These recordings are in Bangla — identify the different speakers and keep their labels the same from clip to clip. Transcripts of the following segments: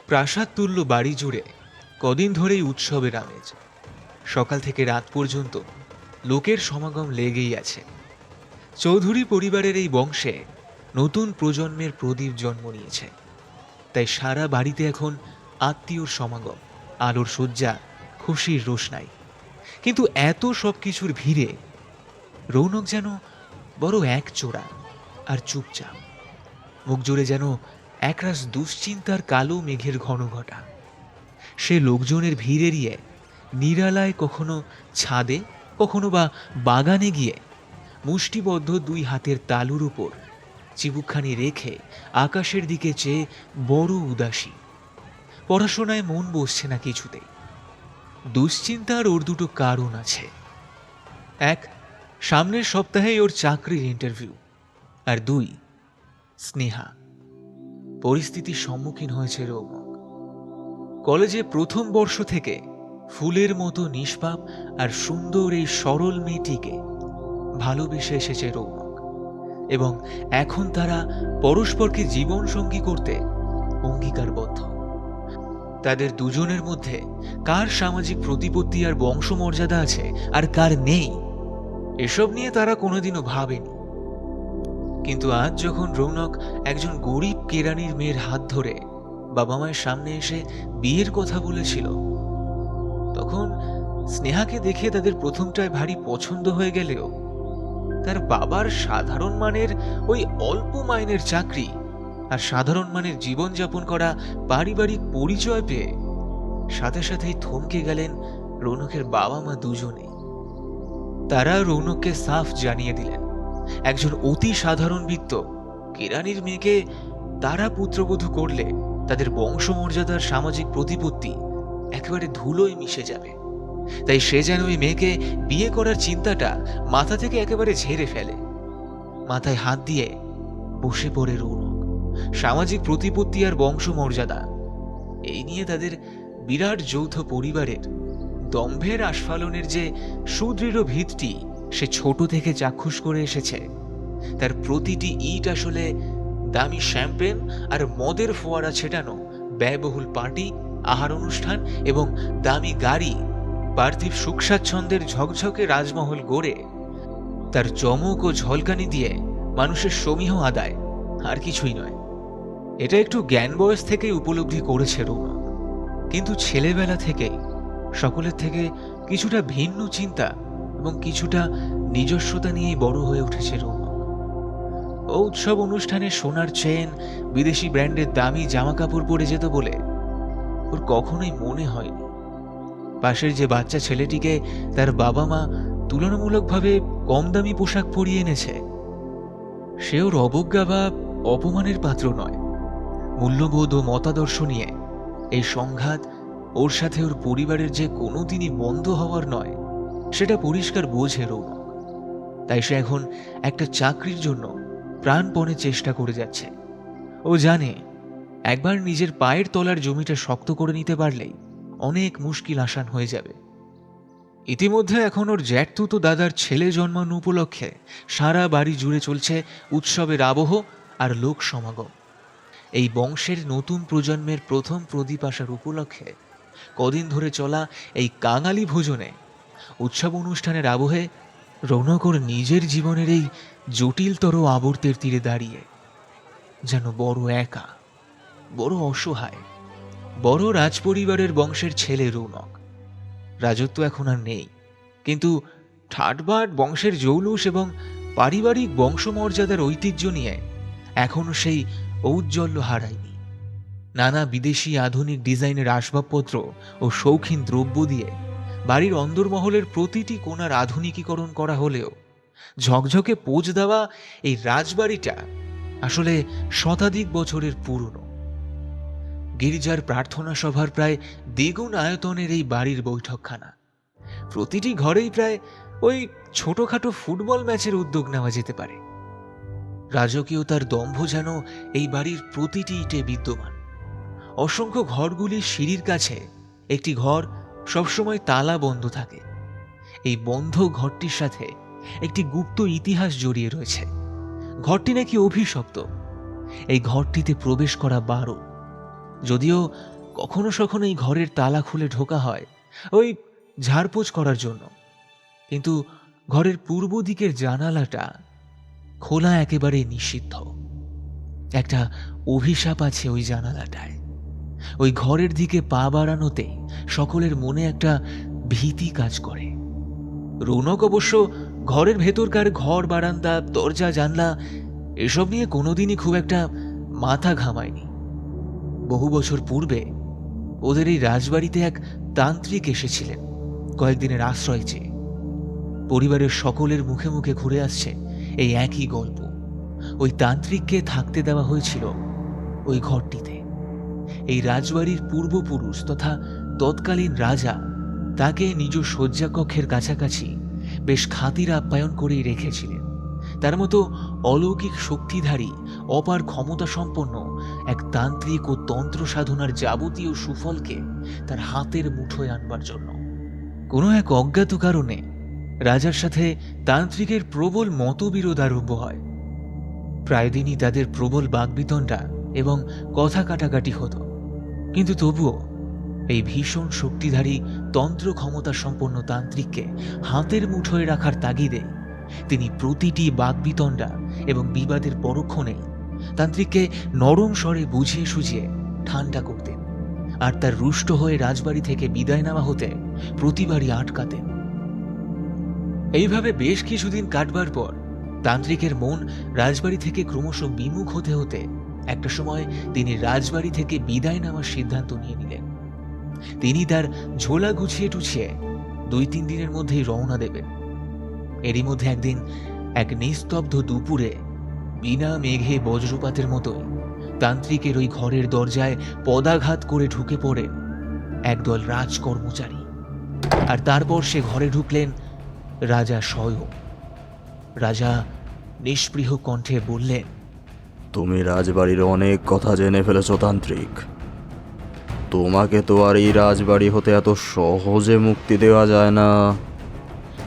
Speaker 1: প্রাসাদ তুল্য বাড়ি জুড়ে কদিন ধরেই উৎসবের আমেজ। সকাল থেকে রাত পর্যন্ত লোকের সমাগম লেগেই আছে। চৌধুরী পরিবারের এই বংশে নতুন প্রজন্মের প্রদীপ জন্ম নিয়েছে, তাই সারা বাড়িতে এখন আত্মীয়র সমাগম, আলোর সজ্জা, খুশির রোশনাই। কিন্তু এত সব কিছুর ভিড়ে রৌনক যেন বড় একচোরা আর চুপচাপ। মুখ জুড়ে যেন একরাশ দুশ্চিন্তার কালো মেঘের ঘন ঘটা। সে লোকজনের ভিড় এড়িয়ে নিরালায় কখনো ছাদে, কখনো বা বাগানে গিয়ে মুষ্টিবদ্ধ দুই হাতের তালুর উপর চিবুকখানি রেখে আকাশের দিকে চেয়ে বড় উদাসী। পড়াশোনায় মন বসছে না কিছুতেই। দুশ্চিন্তার ওর দুটো কারণ আছে। এক, সামনের সপ্তাহেই ওর চাকরির ইন্টারভিউ। আর দুই, স্নেহা। পরিস্থিতির সম্মুখীন হয়েছে রৌনক। কলেজে প্রথম বর্ষ থেকে ফুলের মতো নিষ্পাপ আর সুন্দর এই সরল মেয়েটিকে ভালোবেসে এসেছে রৌনক, এবং এখন তারা পরস্পরকে জীবন সঙ্গী করতে অঙ্গীকারবদ্ধ। তাদের দুজনের মধ্যে কার সামাজিক প্রতিপত্তি আর বংশমর্যাদা আছে আর কার নেই, এসব নিয়ে তারা কোনোদিনও ভাবেনি। কিন্তু আজ যখন রৌনক একজন গরিব কেরানির মেয়ের হাত ধরে বাবা মায়ের সামনে এসে বিয়ের কথা বলেছিল, তখন স্নেহাকে দেখে তাদের প্রথমটায় ভারী পছন্দ হয়ে গেলেও তার বাবার সাধারণ মানের ওই অল্প মাইনের চাকরি আর সাধারণ মানের জীবনযাপন করা পারিবারিক পরিচয় পেয়ে সাথে সাথেই থমকে গেলেন রৌনকের বাবা মা দুজনেই। তারা রৌনককে সাফ জানিয়ে দিলেন, একজন অতি সাধারণ বিত্ত কেরানির মেয়েকে তারা পুত্রবধূ করলে তাদের বংশমর্যাদার সামাজিক প্রতিপত্তি একেবারে ধুলোয় মিশে যাবে। তাই সে যেন ওই মেয়েকে বিয়ে করার চিন্তাটা মাথা থেকে একেবারে ঝেড়ে ফেলে। মাথায় হাত দিয়ে বসে পড়ে রৌনক। সামাজিক প্রতিপত্তি আর বংশমর্যাদা এই নিয়ে তাদের বিরাট যৌথ পরিবারের দম্ভের আস্ফালনের যে সুদৃঢ় ভিতটি সে ছোট থেকে চাক্ষুষ করে এসেছে, তার প্রতিটি ইট আসলে দামি শ্যাম্পেন আর মদের ফোয়ারা ছেটানো ব্যয়বহুল পার্টি, আহার অনুষ্ঠান এবং দামি গাড়ি, পার্থিব সুখ স্বাচ্ছন্দ্যের ঝকঝকে রাজমহল গড়ে তার চমক ও ঝলকানি দিয়ে মানুষের সমীহ আদায়, আর কিছুই নয়। এটা একটু জ্ঞান বয়স থেকেই উপলব্ধি করেছে রৌনক, কিন্তু ছেলেবেলা থেকেই সকলের থেকে কিছুটা ভিন্ন চিন্তা এবং কিছুটা নিজস্বতা নিয়েই বড় হয়ে উঠেছে রৌনক। ও উৎসব অনুষ্ঠানে সোনার চেন, বিদেশি ব্র্যান্ডের দামি জামা কাপড় পরে যেত বলে ওর কখনোই মনে হয়নি পাশের যে বাচ্চা ছেলেটিকে তার বাবা মা তুলনামূলকভাবে কম দামি পোশাক পরিয়ে এনেছে সে ওর অবজ্ঞা বা অপমানের পাত্র নয়। মূল্যবোধ ও মতাদর্শ নিয়ে এই সংঘাত ওর সাথে ওর পরিবারের যে কোনোদিনই বন্ধ হওয়ার নয়, সেটা পরিষ্কার বোঝে রৌনক। তাই সে এখন একটা চাকরির জন্য প্রাণপণে চেষ্টা করে যাচ্ছে। ও জানে একবার নিজের পায়ের তলার জমিটা শক্ত করে নিতে পারলেই অনেক মুশকিল আসান হয়ে যাবে। ইতিমধ্যে এখন ওর জ্যাঠতুতো দাদার ছেলে জন্মানো উপলক্ষে সারা বাড়ি জুড়ে চলছে উৎসবের আবহ আর লোক সমাগম। এই বংশের নতুন প্রজন্মের প্রথম প্রদীপ আসার উপলক্ষে কদিন ধরে চলা এই কাঙালি ভোজনে, উৎসব অনুষ্ঠানের আবহে রৌনক ওর নিজের জীবনের এই জটিলতর আবর্তের তীরে দাঁড়িয়ে যেন বড় একা, বড় অসহায়। বড় রাজপরিবারের বংশের ছেলে রৌনক। রাজত্ব এখন আর নেই, কিন্তু ঠাটবাট বংশের জৌলুস এবং পারিবারিক বংশমর্যাদার ঐতিহ্য নিয়ে এখনো সেই ঔজ্জ্বল্য হারায়নি। নানা বিদেশি আধুনিক ডিজাইনের আসবাবপত্র ও শৌখিন দ্রব্য দিয়ে বাড়ির অন্দরমহলের প্রতিটি কোণার আধুনিকীকরণ করা হলেও ঝকঝকে পোজ দেওয়া এই রাজবাড়িটা আসলে শতাধিক বছরের পুরনো। গির্জার প্রার্থনা সভার প্রায় দ্বিগুণ আয়তনের এই বাড়ির বৈঠকখানা, প্রতিটি ঘরেই প্রায় ওই ছোটখাটো ফুটবল ম্যাচের উদ্যোগ নেওয়া যেতে পারে। রাজকীয়তার দম্ভ যেন এই বাড়ির প্রতিটি ইটে বিদ্যমান। অসংখ্য ঘরগুলির সিঁড়ির কাছে একটি ঘর সবসময় তালা বন্ধ থাকে। এই বন্ধ ঘরটির সাথে একটি গুপ্ত ইতিহাস জড়িয়ে রয়েছে। ঘরটি নাকি অভিশপ্ত। এই ঘরটিতে প্রবেশ করা বারণ। যদিও কখনো সখনো এই ঘরের তালা খুলে ঢোকা হয় ওই ঝাড়পোছ করার জন্য, কিন্তু ঘরের পূর্ব দিকের জানালাটা খোলা একেবারে নিষিদ্ধ। একটা অভিশাপ আছে ওই জানালাটায়। ওই ঘরের দিকে পা বাড়ানোতে সকলের মনে একটা ভীতি কাজ করে। রৌনক অবশ্য ঘরের ভেতরকার ঘর বারান্দা দরজা জানলা এসব নিয়ে কোনোদিনই খুব একটা মাথা ঘামায়নি। বহু বছর পূর্বে ওদের এই রাজবাড়িতে এক তান্ত্রিক এসেছিলেন কয়েকদিনের আশ্রয় চেয়ে। পরিবারের সকলের মুখে মুখে ঘুরে আসছে এই একই গল্প। ওই তান্ত্রিককে থাকতে দেওয়া হয়েছিল ওই ঘরটিতে। এই রাজবাড়ির পূর্বপুরুষ তথা তৎকালীন রাজা তাকে নিজ শয্যাকক্ষের কাছাকাছি বেশ খাতির আপ্যায়ন করেই রেখেছিলেন। তার মতো অলৌকিক শক্তিধারী অপার ক্ষমতা সম্পন্ন এক তান্ত্রিক ও তন্ত্র সাধনার যাবতীয় সুফলকে তার হাতের মুঠোয় আনবার জন্য কোনো এক অজ্ঞাত কারণে রাজার সাথে তান্ত্রিকের প্রবল মতবিরোধ আরম্ভ হয়। প্রায় দিনই তাদের প্রবল বাগবিতণ্ডা এবং কথা কাটাকাটি হতো, কিন্তু তবুও এই ভীষণ শক্তিধারী তন্ত্র ক্ষমতা সম্পন্ন তান্ত্রিককে হাতের মুঠোয় রাখার তাগিদে তিনি প্রতিটি বাগবিতণ্ডা এবং বিবাদের পরক্ষণেই তান্ত্রিককে নরম স্বরে বুঝিয়ে সুঝিয়ে ঠান্ডা করতেন, আর তার রুষ্ট হয়ে রাজবাড়ি থেকে বিদায় নেওয়া হতে প্রতিবারই আটকাতেন। এইভাবে বেশ কিছুদিন কাটবার পর তান্ত্রিকের মন রাজবাড়ি থেকে ক্রমশ বিমুখ হতে হতে একটা সময় তিনি রাজবাড়ি থেকে বিদায় নেওয়ার সিদ্ধান্ত নিয়ে নিলেন। তিনি তার ঝোলা গুছিয়ে টুছিয়ে 2-3 দিনের মধ্যেই রওনা দেবেন। এরই মধ্যে একদিন এক নিস্তব্ধ দুপুরে বিনা মেঘে বজ্রপাতের মতোই তান্ত্রিকের ওই ঘরের দরজায় পদাঘাত করে ঢুকে পড়েন একদল রাজকর্মচারী, আর তারপর সে ঘরে ঢুকলেন রাজা স্বয়ং। রাজা নিষ্পৃহ কণ্ঠে বললেন,
Speaker 2: তুমি রাজবাড়ির অনেক কথা জেনে ফেলেছ তান্ত্রিক। তোমাকে তো আর এই রাজবাড়ি হতে এত সহজে মুক্তি দেওয়া যায় না।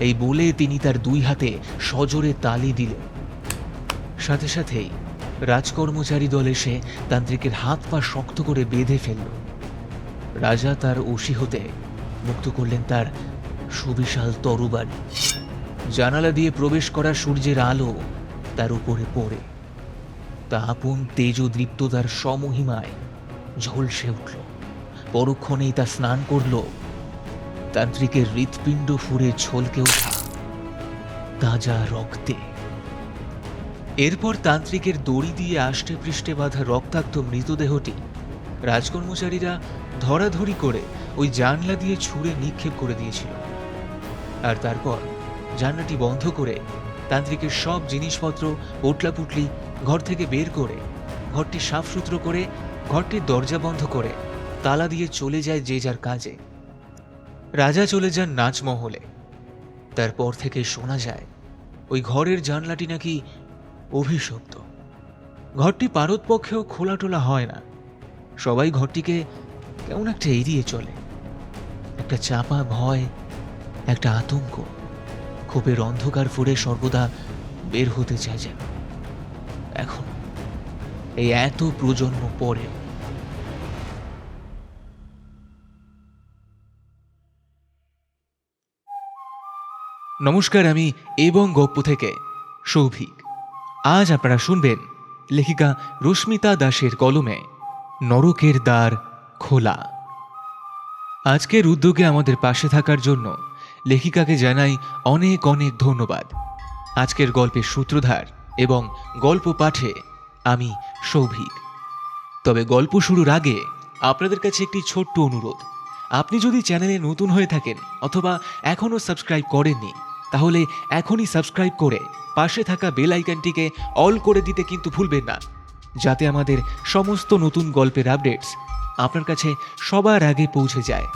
Speaker 1: এই বলে তিনি তার 2 হাতে সজোরে তালি দিলেন। সাথে সাথেই রাজকর্মচারী দল এসে তান্ত্রিকের হাত পা শক্ত করে বেঁধে ফেলল। রাজা তার অসি হতে মুক্ত করলেন তার সুবিশাল তরবারি। জানালা দিয়ে প্রবেশ করা সূর্যের আলো তার উপরে পড়ে তা আপন তেজদৃপ্ততার সমহিমায় ঝলসে উঠল। পরক্ষণেই তা স্নান করল তান্ত্রিকের হৃৎপিণ্ড ফুঁড়ে ছলকে ওঠা তাজা রক্তে। এরপর তান্ত্রিকের দড়ি দিয়ে আষ্টে পৃষ্ঠে বাঁধা রক্তাক্ত মৃতদেহটি রাজকর্মচারীরা ধরাধরি করে ওই জানলা দিয়ে ছুঁড়ে নিক্ষেপ করে দিয়েছিল। আর তারপর জানলাটি বন্ধ করে তান্ত্রিকের সব জিনিসপত্র পোটলাপুটলি ঘর থেকে বের করে ঘরটি সাফসুতরো করে ঘরটির দরজা বন্ধ করে তালা দিয়ে চলে যায় যে যার কাজে। রাজা চলে যান নাচমহলে। তারপর থেকে শোনা যায় ওই ঘরের জানলাটি নাকি অভিশপ্ত। ঘরটি পারতপক্ষেও খোলা টোলা হয় না। সবাই ঘরটিকে কেমন একটা এড়িয়ে চলে। একটা চাপা ভয়, একটা আতঙ্ক ক্ষোভের অন্ধকার ফুঁড়ে সর্বদা বের হতে চায় যেন। এখন এই এত প্রজন্ম পরে নমস্কার, আমি এবং গপ্প থেকে সৌভিক। আজ আপনারা শুনবেন লেখিকা রশ্মিতা দাসের কলমে নরকের দ্বার খোলা। আজকের উদ্যোগে আমাদের পাশে থাকার জন্য লেখিকাকে জানাই অনেক অনেক ধন্যবাদ। আজকের গল্পের সূত্রধার এবং গল্প পাঠে আমি সৌভিক। তবে গল্প শুরুর আগে আপনাদের কাছে একটি ছোট্ট অনুরোধ। আপনি যদি চ্যানেলে নতুন হয়ে থাকেন অথবা এখনও সাবস্ক্রাইব করেননি, তাহলে এখনই সাবস্ক্রাইব করে পাশে থাকা বেল আইকনটিকে অল করে দিতে কিন্তু ভুলবেন না, যাতে আমাদের সমস্ত নতুন গল্পের আপডেটস আপনার কাছে সবার আগে পৌঁছে যায়।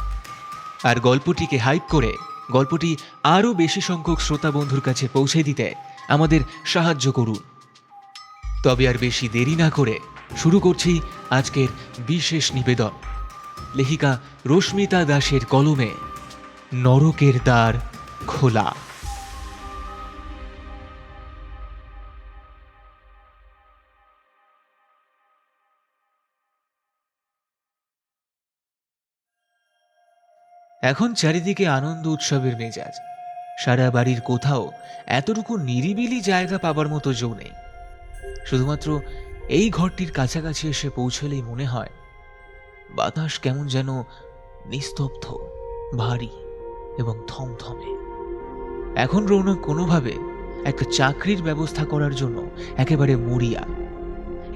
Speaker 1: আর গল্পটিকে হাইপ করে গল্পটি আরও বেশি সংখ্যক শ্রোতা বন্ধুর কাছে পৌঁছে দিতে আমাদের সাহায্য করুন। তবে আর বেশি দেরি না করে শুরু করছি আজকের বিশেষ নিবেদন, লেখিকা রশ্মিতা দাসের কলমে নরকের দ্বার খোলা। এখন চারিদিকে আনন্দ উৎসবের মেজাজ। সারা বাড়ির কোথাও এতটুকু নিরিবিলি জায়গা পাবার মতো জো নেই। শুধুমাত্র এই ঘরটির কাছাকাছি এসে পৌঁছলেই মনে হয় বাতাস কেমন যেন নিস্তব্ধ, ভারী এবং থমথমে। এখন রৌনক কোনোভাবে একটা চাকরির ব্যবস্থা করার জন্য একেবারে মরিয়া।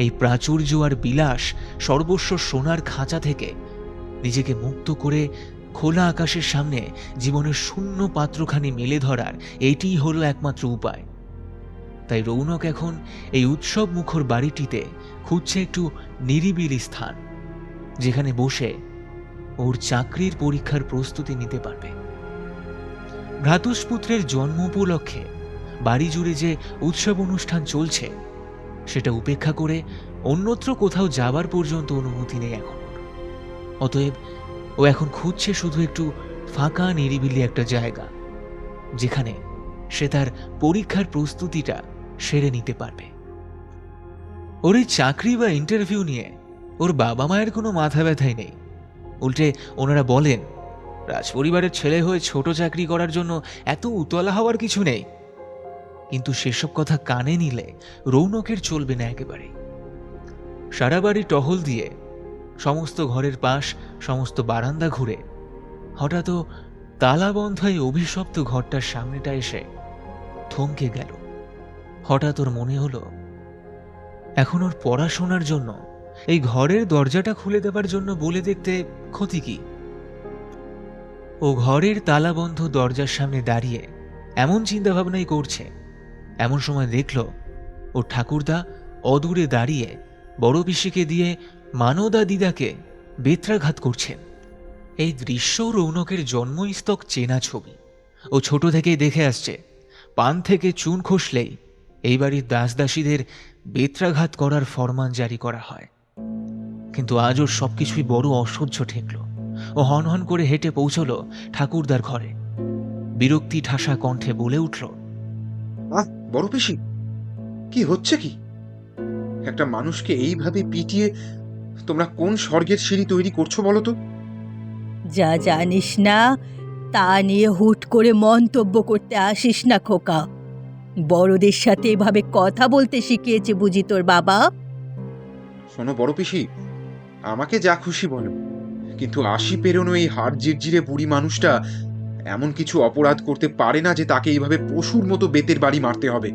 Speaker 1: এই প্রাচুর্য আর বিলাস সর্বস্ব সোনার খাঁচা থেকে নিজেকে মুক্ত করে খোলা আকাশের সামনে জীবনের শূন্য পাত্রখানি মেলে ধরার এটিই হলো একমাত্র উপায়। তাই রৌনক এখন এই উৎসব মুখর বাড়িটিতে খুঁজছে একটু নিরিবিলি স্থান, যেখানে বসে ওর চাকরির পরীক্ষার প্রস্তুতি নিতে পারবে। ভ্রাতুষ্পুত্রের জন্ম উপলক্ষে বাড়ি জুড়ে যে উৎসব অনুষ্ঠান চলছে সেটা উপেক্ষা করে অন্যত্র কোথাও যাবার পর্যন্ত অনুমতি নেই এখন। অতএব ও এখন খুঁজছে শুধু একটু ফাঁকা নিরিবিলি একটা জায়গা, যেখানে সে তার পরীক্ষার প্রস্তুতিটা সেরে নিতে পারবে। ওর এই চাকরি বা ইন্টারভিউ নিয়ে ওর বাবা মায়ের কোনো মাথা ব্যথাই নেই। উল্টে ওনারা বলেন, রাজপরিবারের ছেলে হয়ে ছোট চাকরি করার জন্য এত উতলা হওয়ার কিছু নেই। কিন্তু সেসব কথা কানে নিলে রৌনকের চলবে না একেবারে। সারা বাড়ি টহল দিয়ে, সমস্ত ঘরের পাশ, সমস্ত বারান্দা ঘুরে হঠাৎ তালাবন্ধ এই অভিশপ্ত ঘরটার সামনেটা এসে থমকে গেল। হঠাৎ ওর মনে হলো এখন ওর পড়াশোনার জন্য এই ঘরের দরজাটা খুলে দেবার জন্য বলে দেখতে ক্ষতি কি। ও ঘরের তালাবন্ধ দরজার সামনে দাঁড়িয়ে এমন চিন্তাভাবনাই করছে, এমন সময় দেখল ও ঠাকুরদা অদূরে দাঁড়িয়ে বড় পিসিকে দিয়ে মানদা দিদাকে বেত্রাঘাত করছেন। এই দৃশ্য রৌনকের জন্মস্তক চেনা ছবি। ও ছোট থেকেই দেখে আসছে, পান থেকে চুন খসলেই এই বাড়ির দাসদাসীদের বেত্রাঘাত করার ফরমান জারি করা হয়। কিন্তু আজ ওর সবকিছুই বড় অসহ্য ঠেকল। ও হনহন করে হেঁটে পৌঁছল ঠাকুরদার ঘরে। বিরক্তি ঠাসা কণ্ঠে বলে উঠল,
Speaker 3: বড় পিসি, কি হচ্ছে কি? একটা মানুষকে এইভাবে পিটিয়ে তোমরা কোন স্বর্গের সিঁড়ি তৈরি করছো বলো তো?
Speaker 4: যা জানিস না তা নিয়ে হুট করে মন্তব্য করতে আসিস না খোকা। বড়দের সাথে এভাবে কথা বলতে শিখিয়েছে বুঝি তোর বাবা?
Speaker 3: শোনো বড় পিসি, আমাকে যা খুশি বলো, কিন্তু 80 পেরোনো এই হাড় জিরজিরে বুড়ি মানুষটা এমন কিছু অপরাধ করতে পারে না যে তাকে এইভাবে পশুর মতো বেতের বাড়ি মারতে হবে।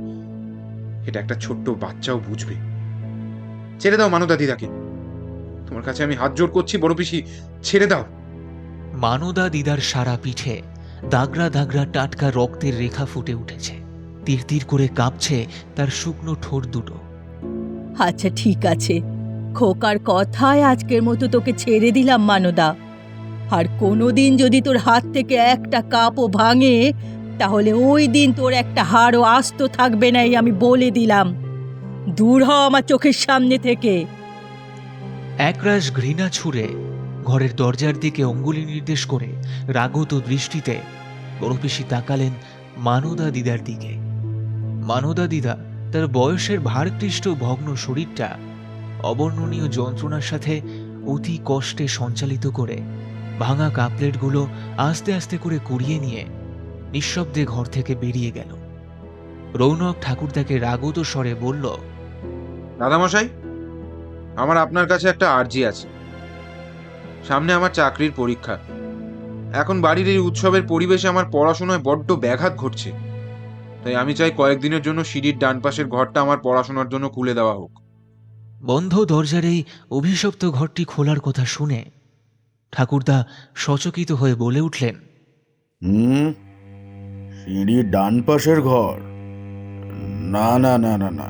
Speaker 3: এটা একটা ছোট্ট বাচ্চাও বুঝবে। ছেড়ে দাও মানদা দিদাকে, তোমার কাছে আমি হাত জোড় করছি বড় পিসি, ছেড়ে দাও।
Speaker 1: মানদা দিদার সারা পিঠে দাগড়া দাগড়া টাটকা রক্তের রেখা ফুটে উঠেছে। তীর তীর করে কাঁপছে তার শুকনো ঠোঁট দুটো।
Speaker 4: আচ্ছা ঠিক আছে, খোকার কথায় আজকের মতো তোকে ছেড়ে দিলাম মানদা। আর কোনোদিন যদি তোর হাত থেকে একটা কাপও ভাঙে তাহলে ওই দিন তোর একটা হাড়ও আস্ত থাকবে না, এই আমি বলে দিলাম। দূর হ আমার চোখের সামনে থেকে।
Speaker 1: একরাশ ঘৃণা ছুঁড়ে ঘরের দরজার দিকে অঙ্গুলি নির্দেশ করে রাগত দৃষ্টিতে বড় পিসি তাকালেন মানদা দিদার দিকে। মানদা দিদা তার বয়সের ভারক্লিষ্ট ভগ্ন শরীরটা অবর্ণনীয় যন্ত্রণার সাথে অতি কষ্টে সঞ্চালিত করে ভাঙা কাপলেটগুলো আস্তে আস্তে করে কুড়িয়ে নিয়ে নিঃশব্দে ঘর থেকে বেরিয়ে গেল। রৌনক ঠাকুরদাকে রাগত স্বরে বলল,
Speaker 3: দাদামশাই, আমার আপনার কাছে একটা আর্জি আছে। সামনে আমার চাকরির পরীক্ষা। এখন বাড়ির এই উৎসবের পরিবেশে আমার পড়াশোনায় বড্ড ব্যাঘাত ঘটছে। তাই আমি চাই কয়েকদিনের জন্য সিঁড়ির ডান পাশের ঘরটা আমার পড়াশোনার জন্য খুলে দেওয়া হোক।
Speaker 1: বন্ধ দরজার এই অভিশপ্ত ঘরটি খোলার কথা শুনে ঠাকুরদা সচকিত হয়ে বলে উঠলেন,
Speaker 2: সিঁড়ির ডান পাশের ঘর? না না না না না,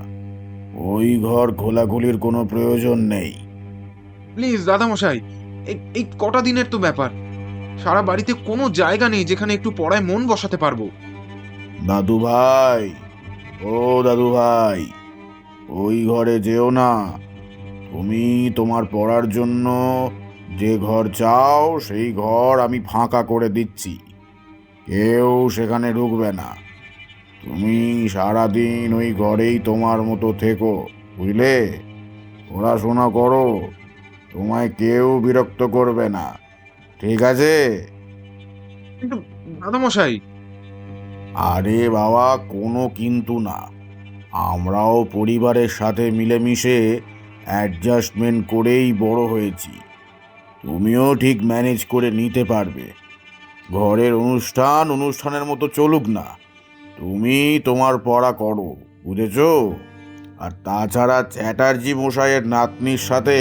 Speaker 2: ওই ঘর খোলাখুলির কোনো প্রয়োজন নেই।
Speaker 3: প্লিজ দাদামশাই, এই কটা দিনের তো ব্যাপার। সারা বাড়িতে কোনো জায়গা নেই যেখানে একটু পড়ায় মন বসাতে পারবো।
Speaker 2: দাদু ভাই, ও দাদু ভাই, ওই ঘরে যেও না। তুমি তোমার পড়ার জন্য যে ঘর চাও সেই ঘর আমি ফাঁকা করে দিচ্ছি, কেউ সেখানে ঢুকবে না। তুমি সারাদিন ওই ঘরেই তোমার মতো থেকো, বুঝলে? পড়াশোনা করো, তোমায় কেউ বিরক্ত করবে না, ঠিক আছে?
Speaker 3: কিন্তু দাদামশাই,
Speaker 2: আরে বাবা, কোনো কিন্তু না। আমরাও পরিবারের সাথে মিলেমিশে অ্যাডজাস্টমেন্ট করেই বড় হয়েছি। তুমিও ঠিক ম্যানেজ করে নিতে পারবে। ঘরের অনুষ্ঠানের মতো চলুক না। তুমি তোমার পড়া করো, বুঝেছো? আর তাছাড়া চ্যাটার্জি মশাইয়ের নাতনির সাথে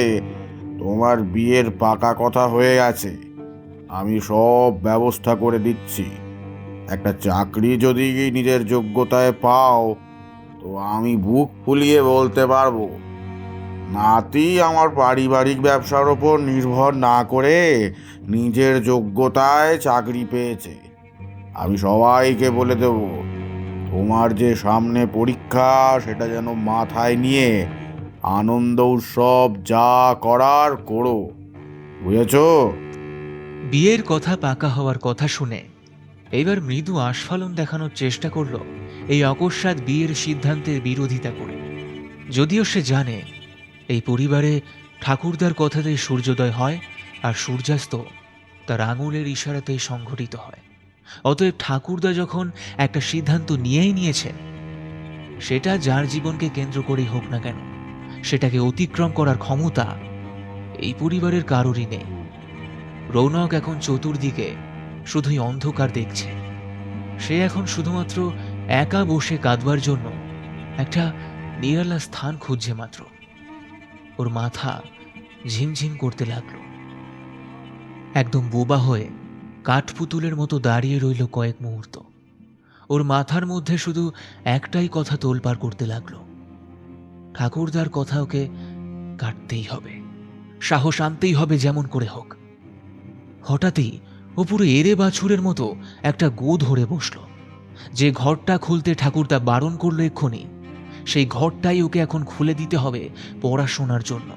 Speaker 2: তোমার বিয়ের পাকা কথা হয়ে গেছে। আমি সব ব্যবস্থা করে দিচ্ছি। একটা চাকরি যদি নিজের যোগ্যতায় পাও, তো আমি বুক ফুলিয়ে বলতে পারবো, নাতি আমার পারিবারিক ব্যবসার ওপর নির্ভর না করে নিজের যোগ্যতায় চাকরি পেয়েছে। আমি সবাইকে বলে দেব, তোমার যে সামনে পরীক্ষা, সেটা যেন মাথায় নিয়ে আনন্দ উৎসব যা করার করো, বুঝেছো?
Speaker 1: বিয়ের কথা পাকা হওয়ার কথা শুনে এইবার মৃদু আস্ফালন দেখানোর চেষ্টা করল এই অকস্মাৎ বিয়ের সিদ্ধান্তের বিরোধিতা করে। যদিও সে জানে এই পরিবারে ঠাকুরদার কথাতেই সূর্যোদয় হয় আর সূর্যাস্ত তার আঙুলের ইশারাতেই সংঘটিত হয়। অতএব ঠাকুরদা যখন একটা সিদ্ধান্ত নিয়েই নিয়েছে, সেটা যার জীবনকে কেন্দ্র করেই হোক না কেন, সেটাকে অতিক্রম করার ক্ষমতা এই পরিবারের কারোরই নেই। রৌনক এখন চতুর্দিকে শুধুই অন্ধকার দেখছে। সে এখন শুধুমাত্র একা বসে কাঁদবার জন্য একটা নিরালা স্থান খুঁজছে মাত্র। ওর মাথা ঝিমঝিম করতে লাগলো। একদম বোবা হয়ে কাঠপুতুলের মতো দাঁড়িয়ে রইল কয়েক মুহূর্ত। ওর মাথার মধ্যে শুধু একটাই কথা তোলপাড় করতে লাগলো, ঠাকুরদার কথা ওকে কাটতেই হবে, সাহস আনতেই হবে যেমন করে হোক। হঠাৎই ও পুরো এরে বাছুরের মতো একটা গো ধরে বসল। যে ঘরটা খুলতে ঠাকুরদা বারণ করলো এক্ষুনি, সেই ঘরটাই ওকে এখন খুলে দিতে হবে পড়াশোনার জন্য।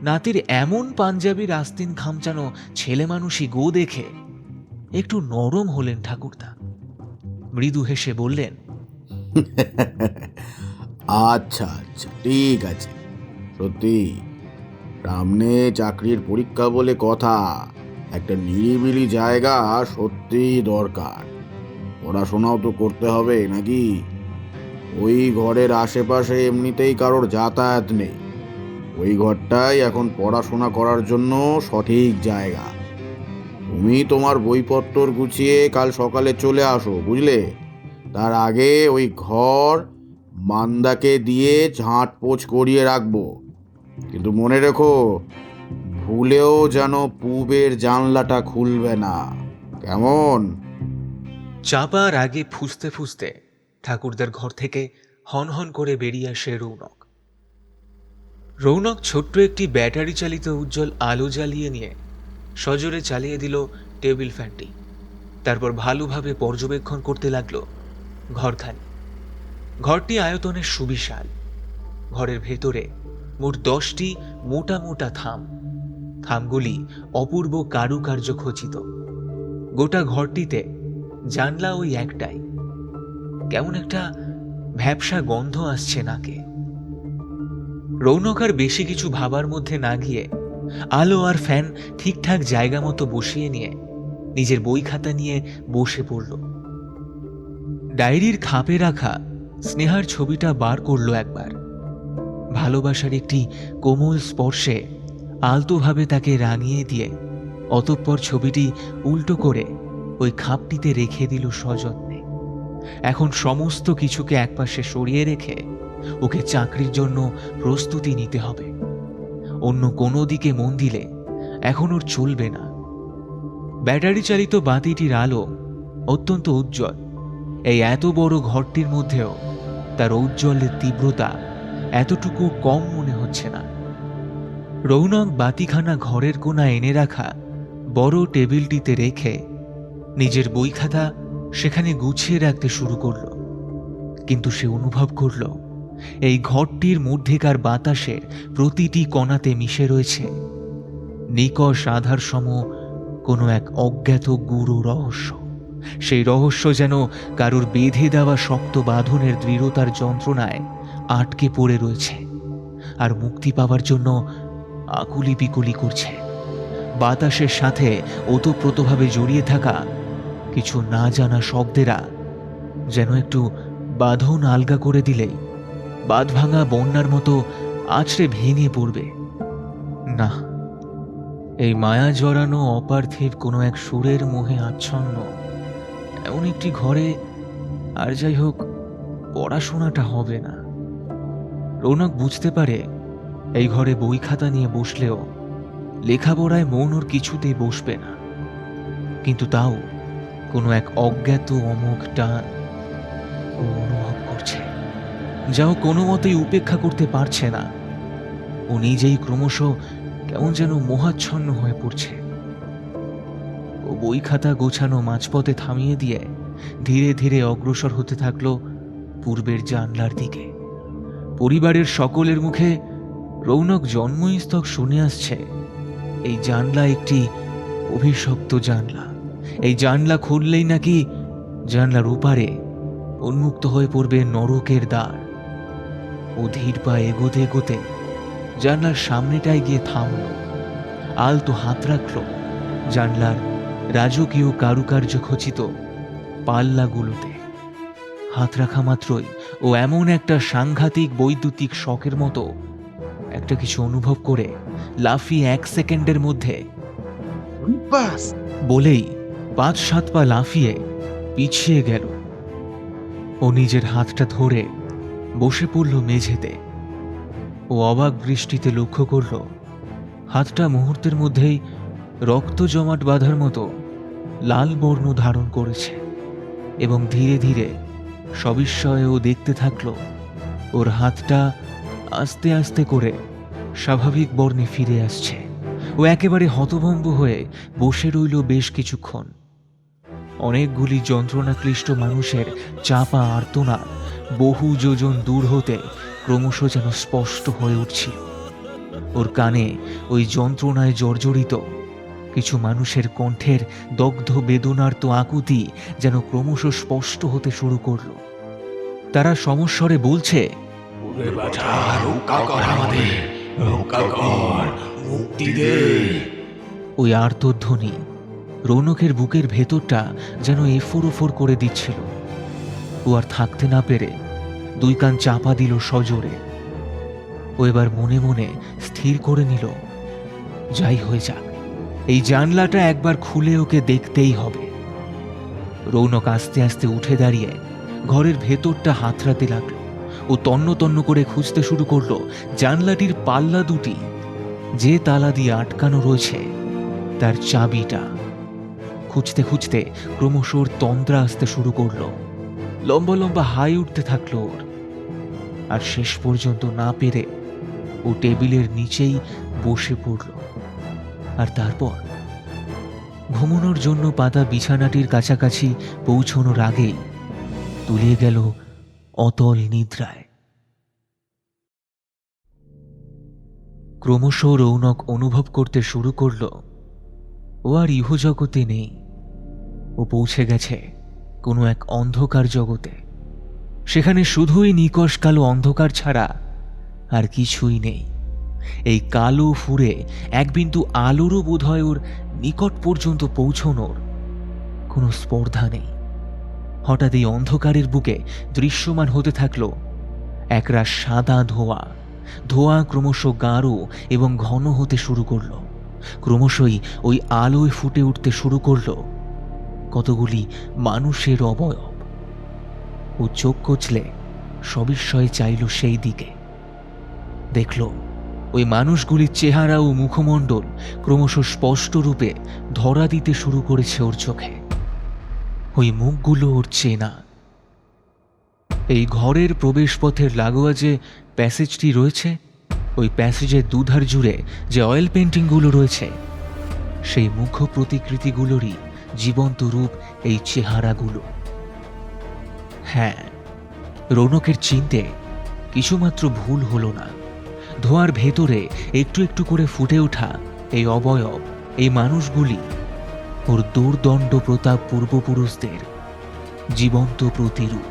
Speaker 1: নাতির এমন পাঞ্জাবির আস্তিন খামচানো ছেলে মানুষই গো দেখে একটু নরম হলেন ঠাকুরদা। মৃদু হেসে বললেন,
Speaker 2: আচ্ছা আচ্ছা, ঠিক আছে। সত্যি সামনে চাকরির পরীক্ষা বলে কথা, একটা নিরিবিলি জায়গা সত্যিই দরকার। পড়াশোনাও তো করতে হবে নাকি? ওই ঘরের আশেপাশে এমনিতেই কারোর যাতায়াত নেই। ওই ঘরটাই এখন পড়াশোনা করার জন্য সঠিক জায়গা। তুমি তোমার বইপত্র গুছিয়ে কাল সকালে চলে আসো, বুঝলে? তার আগে ওই ঘর মান্দাকে দিয়ে ঝাঁটপোছ করিয়ে রাখবো। কিন্তু মনে রেখো, ভুলেও যেন পূবের জানলাটা খুলবে না, কেমন?
Speaker 1: চাপার আগে ফুসতে ফুসতে ঠাকুরদার ঘর থেকে হনহন করে বেরিয়ে আসে রৌনক। রৌনক ছোট্ট একটি ব্যাটারি চালিত উজ্জ্বল আলো জ্বালিয়ে নিয়ে সজোরে চালিয়ে দিল টেবিল ফ্যানটি। তারপর ভালোভাবে পর্যবেক্ষণ করতে লাগলো ঘরখানি। ঘরটি আয়তনে সুবিশাল। ঘরের ভেতরে মোট 10টি মোটা মোটা থামগুলি অপূর্ব কারুকার্য খচিত। গোটা ঘরটিতে জানলা ওই একটাই। কেমন একটা ভ্যাপসা গন্ধ আসছে নাকে। রৌনক আর বেশি কিছু ভাবার মধ্যে না গিয়ে আলো আর ফ্যান ঠিকঠাক জায়গা মতো বসিয়ে নিয়ে নিজের বই খাতা নিয়ে বসে পড়ল। ডায়েরির খাপে রাখা স্নেহার ছবিটা বার করলো একবার। ভালোবাসার একটি কোমল স্পর্শে আলতোভাবে তাকে রাঙিয়ে দিয়ে অতঃপর ছবিটি উল্টো করে ওই খাপটিতে রেখে দিল সযত্নে। এখন সমস্ত কিছুকে একপাশে সরিয়ে রেখে ওকে চাকরির জন্য প্রস্তুতি নিতে হবে। অন্য কোনো দিকে মন দিলে এখন ওর চলবে না। ব্যাটারি চালিত বাতিটির আলো অত্যন্ত উজ্জ্বল। এই এত বড় ঘরটির মধ্যেও তার ঔজ্জ্বল্যের তীব্রতা এতটুকু কম মনে হচ্ছে না। রৌনক বাতিখানা ঘরের কোণায় এনে রাখা বড় টেবিলটিতে রেখে নিজের বই খাতা সেখানে গুছিয়ে রাখতে শুরু করল। কিন্তু সে অনুভব করল এই ঘরটির মধ্যেকার বাতাসের প্রতিটি কণাতে মিশে রয়েছে নিকষ আধার সম কোনো এক অজ্ঞাত গূঢ় রহস্য। সেই রহস্য যেন কারুর বেঁধে দেওয়া শক্ত বাঁধনের দৃঢ়তার যন্ত্রণায় আটকে পড়ে রয়েছে আর মুক্তি পাওয়ার জন্য আকুলি বিকুলি করছে। বাতাসের সাথে ওতপ্রোতভাবে জড়িয়ে থাকা কিছু না জানা শব্দেরা যেন একটু বাঁধন আলগা করে দিলেই বাঁধ ভাঙা বন্যার মতো আছড়ে ভেঙে পড়বে। না, এই মায়া জড়ানো অপার্থিব কোনো এক সুরের মোহে আচ্ছন্ন এমন একটি ঘরে আর যাই হোক পড়াশোনাটা হবে না। রৌনক বুঝতে পারে এই ঘরে বই খাতা নিয়ে বসলেও লেখাপড়ায় মন ওর কিছুতেই বসবে না, কিন্তু তাও কোনো এক অজ্ঞাত অমোঘ টান ও অনুভব করছে, যা ও কোনো মতেই উপেক্ষা করতে পারছে না। ও নিজেই ক্রমশ কেমন যেন মোহাচ্ছন্ন হয়ে পড়ছে। ও বই খাতা গোছানো মাঝপথে থামিয়ে দিয়ে ধীরে ধীরে অগ্রসর হতে থাকলো পূর্বের জানলার দিকে। পরিবারের সকলের মুখে রৌনক জন্মস্তক শুনে আসছে এই জানলা একটি অভিশপ্ত জানলা। এই জানলা খুললেই নাকি জানলার ওপারে উন্মুক্ত হয়ে পড়বে নরকের দ্বার। ও ধীর পা এগোতে এগোতে জানলার সামনেটায় গিয়ে থামল, আলতো হাত রাখল জানলার রাজকীয় কারুকার্য খচিত পাল্লাগুলোতে। হাত রাখা মাত্রই ও এমন একটা সাংঘাতিক বৈদ্যুতিক শকের মতো একটা কিছু অনুভব করে লাফিয়ে 1 সেকেন্ডের মধ্যে
Speaker 3: বাস
Speaker 1: বলেই 5-7 পা লাফিয়ে পিছিয়ে গেল। ও নিজের হাতটা ধরে বসে পড়ল মেঝেতে। ও অবাক দৃষ্টিতে লক্ষ্য করল হাতটা মুহূর্তের মধ্যেই রক্ত জমাট বাঁধার মতো লাল বর্ণ ধারণ করেছে এবং ধীরে ধীরে সবিস্ময়ে ও দেখতে থাকলো ওর হাতটা আস্তে আস্তে করে স্বাভাবিক বর্ণে ফিরে আসছে। ও একেবারে হতভম্ব হয়ে বসে রইল বেশ কিছুক্ষণ। অনেকগুলি যন্ত্রণাক্লিষ্ট মানুষের চাপা আর্তনাদ বহু যোজন দূর হতে ক্রমশ যেন স্পষ্ট হয়ে উঠছিল। ওর কানে ওই যন্ত্রণায় জর্জরিত কিছু মানুষের কণ্ঠের দগ্ধ বেদনার্ত আকুতি যেন ক্রমশ স্পষ্ট হতে শুরু করল। তারা সমস্বরে বলছে, ওই আর্তধ্বনি রৌনকের বুকের ভেতরটা যেন এফোর ওফোর করে দিচ্ছিল। ও আর থাকতে না পেরে 2 কান চাপা দিল সজোরে। ও এবার মনে মনে স্থির করে নিল, যাই হয়ে যাক, এই জানলাটা একবার খুলে ওকে দেখতেই হবে। রৌনক আস্তে আস্তে উঠে দাঁড়িয়ে ঘরের ভেতরটা হাতড়াতে লাগলো। ও তন্ন তন্ন করে খুঁজতে শুরু করলো জানলাটির পাল্লা দুটি, যে তালা দিয়ে আটকানো রয়েছে তার চাবিটা। খুঁজতে খুঁজতে ক্রমশ ওর তন্দ্রা আসতে শুরু করলো। লম্বা লম্বা হাই উঠতে থাকলো ওর। আর শেষ পর্যন্ত না পেরে ও টেবিলের নিচেই বসে পড়ল। আর তারপর ঘুমানোর জন্য পাতা বিছানাটির কাছাকাছি পৌঁছানোর আগেই তুলিয়ে গেল অতল নিদ্রায়। ক্রমশ রৌনক অনুভব করতে শুরু করল ও আর ইহজগতে নেই। ও পৌঁছে গেছে কোনো এক অন্ধকার জগতে। সেখানে শুধুই নিকষ কালো অন্ধকার ছাড়া আর কিছুই নেই। এই কালো ফুরে এক বিন্দু আলোরও বোধহয় ওর নিকট পর্যন্ত পৌঁছনোর কোনো স্পর্ধা নেই। হঠাৎ এই অন্ধকারের বুকে দৃশ্যমান হতে থাকলো একরাশ সাদা ধোঁয়া। ধোঁয়া ক্রমশ গাঢ় এবং ঘন হতে শুরু করলো। ক্রমশই ওই আলোয় ফুটে উঠতে শুরু করলো কতগুলি মানুষের অবয়ব। ও চোখ কচলে সবিস্ময়ে চাইল সেই দিকে। দেখল ওই মানুষগুলির চেহারা ও মুখমণ্ডল ক্রমশ স্পষ্ট রূপে ধরা দিতে শুরু করেছে ওর চোখে। ওই মুখগুলো ওর চেনা। এই ঘরের প্রবেশপথের লাগোয়া যে প্যাসেজটি রয়েছে, ওই প্যাসেজের দুধার জুড়ে যে অয়েল পেন্টিংগুলো রয়েছে, সেই মুখ্য প্রতিকৃতিগুলোরই জীবন্ত রূপ এই চেহারাগুলো। হ্যাঁ, রৌনকের চিনতে কিছুমাত্র ভুল হলো না। ধোঁয়ার ভেতরে একটু একটু করে ফুটে ওঠা এই অবয়ব, এই মানুষগুলি ওর দুর্দণ্ড প্রতাপ পূর্বপুরুষদের জীবন্ত প্রতিরূপ।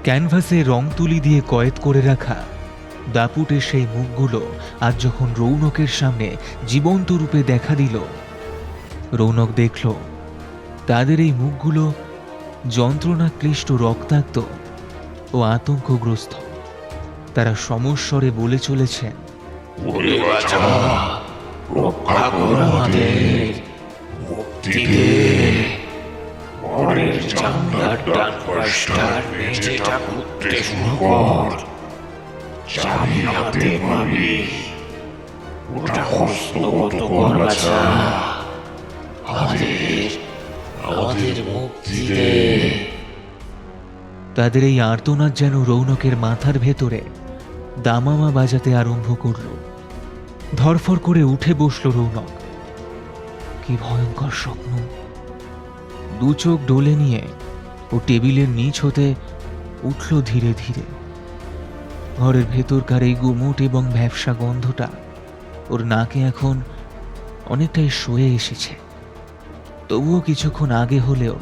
Speaker 1: ক্যানভাসে রং তুলি দিয়ে কয়েদ করে রাখা দাপুটে সেই মুখগুলো আজ যখন রৌনকের সামনে জীবন্ত রূপে দেখা দিল, রৌনক দেখল তাদের এই মুখগুলো যন্ত্রণাক্লিষ্ট, রক্তাক্ত ও আতঙ্কগ্রস্ত। তারা সমস্বরে বলে চলেছেন,
Speaker 5: ওরে বাছা, রক্ষা কর আমাদের, মুক্তি দে। পরের জানলার ডান পাশটার মেঝেটা খুঁড়তে শুরু কর। চাবি হাতে পাবি, ওটা হস্তগত কর বাছা। আমাদের মুক্তি দে।
Speaker 1: তাদের এই আর্তনাদ যেন রৌনকের মাথার ভেতরে দামামা বাজাতে আরম্ভ করল। ধরফর করে উঠে বসল রৌনক। কি ভয়ঙ্কর স্বপ্ন! দু চোখ ডলে নিয়ে ও টেবিলের নিচ হতে উঠল ধীরে ধীরে। ঘরের ভেতরকার এই গুমোট এবং ভ্যাপসা গন্ধটা ওর নাকে এখন অনেকটাই সয়ে এসেছে। তবুও কিছুক্ষণ আগে হলেও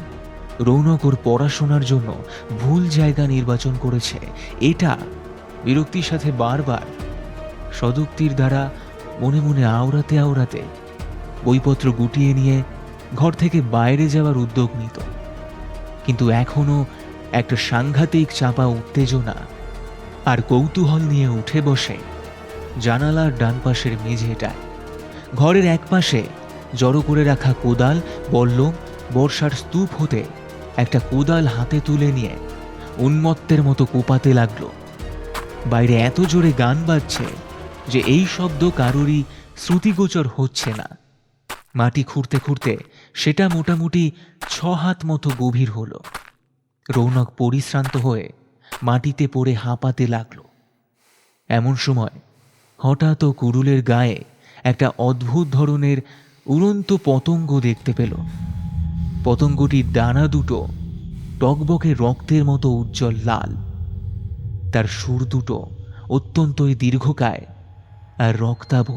Speaker 1: রৌনক ওর পড়াশোনার জন্য ভুল জায়গা নির্বাচন করেছে, এটা বিরক্তির সাথে বারবার সদুক্তির দ্বারা মনে মনে আওড়াতে আওড়াতে বইপত্র গুটিয়ে নিয়ে ঘর থেকে বাইরে যাওয়ার উদ্যোগ নিত। কিন্তু এখনো একটা সাংঘাতিক চাপা উত্তেজনা আর কৌতূহল নিয়ে উঠে বসে জানালার ডান পাশের মেঝেটায়। ঘরের এক পাশে জড়ো করে রাখা কোদাল, বল্লম, বর্ষার স্তূপ হতে একটা কোদাল হাতে তুলে নিয়ে উন্মত্তের মতো কোপাতে লাগলো। বাইরে এত জোরে গান বাজছে যে এই শব্দ কারোরই শ্রুতিগোচর হচ্ছে না। মাটি খুঁড়তে খুঁড়তে সেটা মোটামুটি 6 হাত মতো গভীর হলো। রৌনক পরিশ্রান্ত হয়ে মাটিতে পড়ে হাঁপাতে লাগলো। এমন সময় হঠাৎ ও কুড়ুলের গায়ে একটা অদ্ভুত ধরনের উড়ন্ত পতঙ্গ দেখতে পেল। পতঙ্গটির ডানা দুটো টকবকে রক্তের মতো উজ্জ্বল লাল। তার সুর দুটো অত্যন্তই দীর্ঘকায় আর রক্তাভ।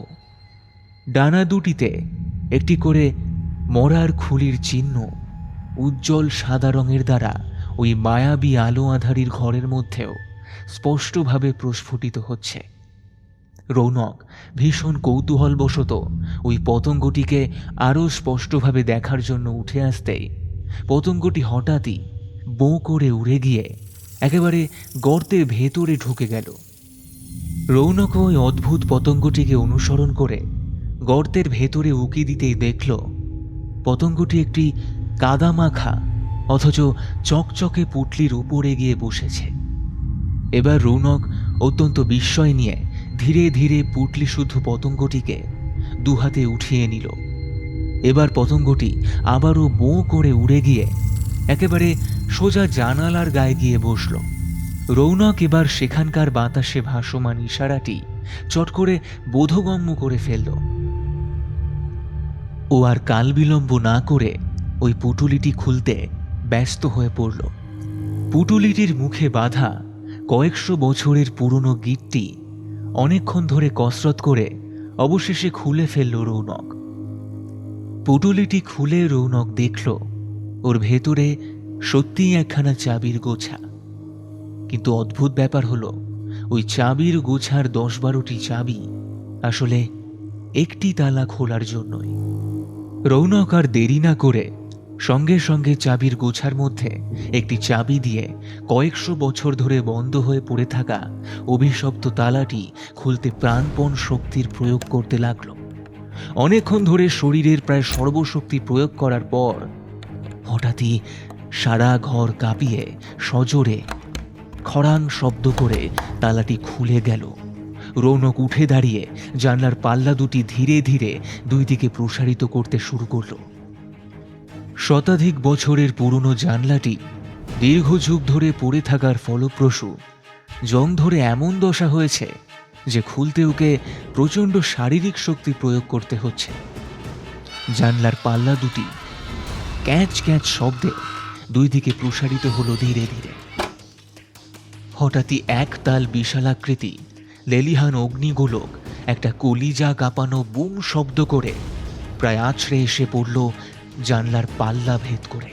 Speaker 1: ডানা দুটিতে একটি করে মরার খুলির চিহ্ন উজ্জ্বল সাদা রঙের দ্বারা ওই মায়াবী আলো আঁধারির ঘরের মধ্যেও স্পষ্টভাবে প্রস্ফুটিত হচ্ছে। রৌনক ভীষণ কৌতূহলবশত ওই পতঙ্গটিকে আরও স্পষ্টভাবে দেখার জন্য উঠে আসতেই পতঙ্গটি হঠাৎই বোঁ করে উড়ে গিয়ে একেবারে গর্তের ভেতরে ঢুকে গেল। রৌনক ওই অদ্ভুত পতঙ্গটিকে অনুসরণ করে গর্তের ভেতরে উকি দিতেই দেখল পতঙ্গটি একটি কাদামাখা অথচ চকচকে পুটলির উপরে গিয়ে বসেছে। এবার রৌনক অত্যন্ত বিস্ময় নিয়ে ধীরে ধীরে পুটলি শুদ্ধ পতঙ্গটিকে দুহাতে উঠিয়ে নিল। এবার পতঙ্গটি আবারও বোঁ করে উড়ে গিয়ে একেবারে সোজা জানালার গায়ে গিয়ে বসল। রৌনক এবার সেখানকার বাতাসে ভাসমান ইশারাটি চট করে বোধগম্য করে ফেলল। ও আর কাল বিলম্ব না করে ওই পুটুলিটি খুলতে ব্যস্ত হয়ে পড়ল। পুটুলিটির মুখে বাঁধা কয়েকশো বছরের পুরনো গিঁটটি অনেকক্ষণ ধরে কসরত করে অবশেষে খুলে ফেলল রৌনক। পুটুলিটি খুলে রৌনক দেখল ওর ভেতরে সত্যিই একখানা চাবির গোছা। কিন্তু অদ্ভুত ব্যাপার হলো ওই চাবির গোছার 10-12টি চাবি আসলে একটি তালা খোলার জন্যই। রৌনক আর দেরি না করে সঙ্গে সঙ্গে চাবির গোছার মধ্যে একটি চাবি দিয়ে কয়েকশো বছর ধরে বন্ধ হয়ে পড়ে থাকা অভিশপ্ত তালাটি খুলতে প্রাণপণ শক্তির প্রয়োগ করতে লাগলো। অনেকক্ষণ ধরে শরীরের প্রায় সর্বশক্তি প্রয়োগ করার পর হঠাৎই সারা ঘর কাঁপিয়ে সজোরে খড়াং শব্দ করে তালাটি খুলে গেল। রৌনক উঠে দাঁড়িয়ে জানলার পাল্লা দুটি ধীরে ধীরে দুই দিকে প্রসারিত করতে শুরু করল। শতাধিক বছরের পুরনো জানলাটি দীর্ঘ যুগ ধরে পড়ে থাকার ফলপ্রসূ জং ধরে এমন দশা হয়েছে যে খুলতে ওকে প্রচণ্ড শারীরিক শক্তি প্রয়োগ করতে হচ্ছে। জানলার পাল্লা দুটি ক্যাঁচ ক্যাঁচ শব্দে দুই দিকে প্রসারিত হলো ধীরে ধীরে। হঠাৎই একতাল বিশালাকৃতি লেলিহান অগ্নিগোলক একটা কলিজা কাঁপানো বুম শব্দ করে প্রায় আছড়ে এসে পড়ল জানলার পাল্লা ভেদ করে।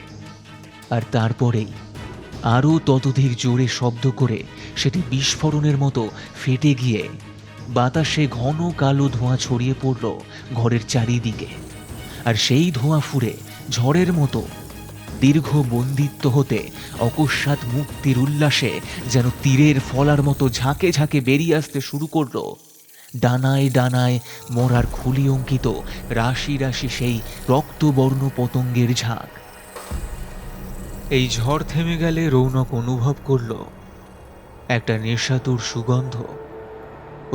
Speaker 1: আর তারপরেই আরও ততোধিক জোরে শব্দ করে সেটি বিস্ফোরণের মতো ফেটে গিয়ে বাতাসে ঘন কালো ধোঁয়া ছড়িয়ে পড়ল ঘরের চারিদিকে। আর সেই ধোঁয়া ফুঁড়ে ঝড়ের মতো দীর্ঘ বন্দিত্ব হতে অকস্মাৎ মুক্তির উল্লাসে যেন তীরের ফলার মতো ঝাঁকে ঝাঁকে বেরিয়ে আসতে শুরু করলো। ডানায় ডানায় মরার খুলি অঙ্কিত রাশি রাশি সেই রক্তবর্ণ পতঙ্গের ঝাঁক। এই ঝড় থেমে গেলে রৌনক অনুভব করল একটা নেশাতুর সুগন্ধ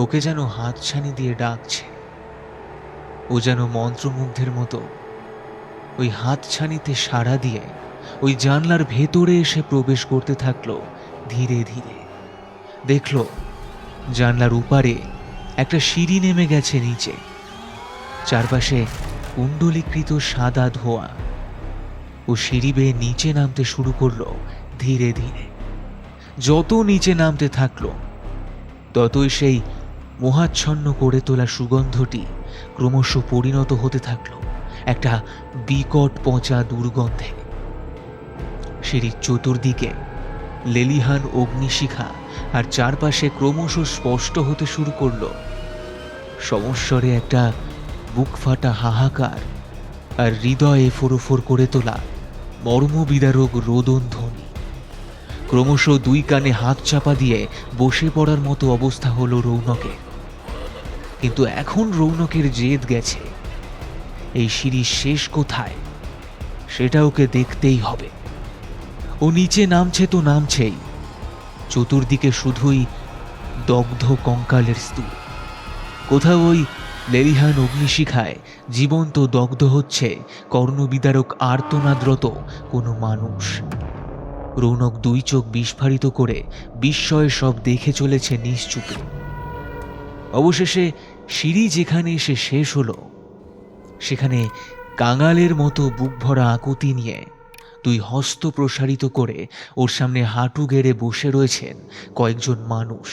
Speaker 1: ওকে যেন হাতছানি দিয়ে ডাকছে। ও যেন মন্ত্রমুগ্ধের মতো ওই হাতছানিতে সাড়া দিয়ে ওই জানলার ভেতরে এসে প্রবেশ করতে থাকলো ধীরে ধীরে। দেখল জানলার উপারে একটা সিঁড়ি নেমে গেছে নিচে, চারপাশে কুণ্ডলীকৃত সাদা ধোঁয়া। ও সিঁড়ি বেয়ে নিচে নামতে শুরু করলো ধীরে ধীরে। যত নিচে নামতে থাকলো ততই সেই মোহাচ্ছন্ন করে তোলা সুগন্ধটি ক্রমশ পরিণত হতে থাকলো একটা বিকট পচা দুর্গন্ধে। সিঁড়ির চতুর্দিকে লেলিহান অগ্নিশিখা আর চারপাশে ক্রমশ স্পষ্ট হতে শুরু করলো সমস্বরে একটা বুক ফাটা হাহাকার আর হৃদয়ে ফোরফোর করে তোলা মর্মবিদারক রোদন ধ্বনি। ক্রমশ দুই কানে হাত চাপা দিয়ে বসে পড়ার মতো অবস্থা হলো রৌনকের। কিন্তু এখন রৌনকের জেদ গেছে, এই সিঁড়ির শেষ কোথায় সেটা ওকে দেখতেই হবে। ও নিচে নামছে তো নামছেই, চতুর্দিকে শুধুই দগ্ধ কঙ্কালের স্তূপ। কোথাও ওই লেলিহান অগ্নিশিখায় জীবন্ত দগ্ধ হচ্ছে কর্ণবিদারক আর্তনাদ্রত কোনো মানুষ। রৌনক দুই চোখ বিস্ফারিত করে বিস্ময়ে সব দেখে চলেছে নিশ্চুপে। অবশেষে সিঁড়ি যেখানে এসে শেষ হলো সেখানে কাঙালের মতো বুক ভরা আকুতি নিয়ে দুই হস্ত প্রসারিত করে ওর সামনে হাঁটু গেড়ে বসে রয়েছেন কয়েকজন মানুষ।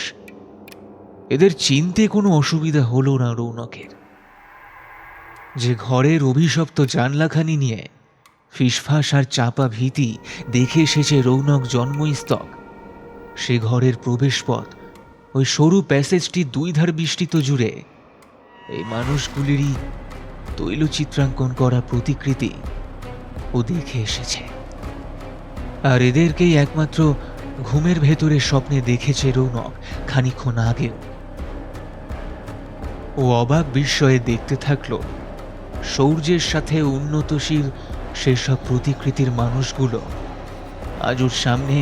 Speaker 1: এদের চিনতে কোনো অসুবিধা হলো না রৌনকের। যে ঘরের অভিশপ্ত জানলাখানি নিয়ে ফিসফাস আর চাপা ভীতি দেখে এসেছে রৌনক জন্মস্তক, সে ঘরের প্রবেশপথ ওই সরু প্যাসেজটি দুই ধার বিস্তৃত জুড়ে এই মানুষগুলিরই তৈল চিত্রাঙ্কন করা প্রতিকৃতি ও দেখে এসেছে। আর এদেরকেই একমাত্র ঘুমের ভেতরে স্বপ্নে দেখেছে রৌনক খানিকক্ষণ আগেও। ও অবাক বিস্ময়ে দেখতে থাকলো শৌর্যের সাথে উন্নতশীল সেসব প্রতিকৃতির মানুষগুলো আজ ওর সামনে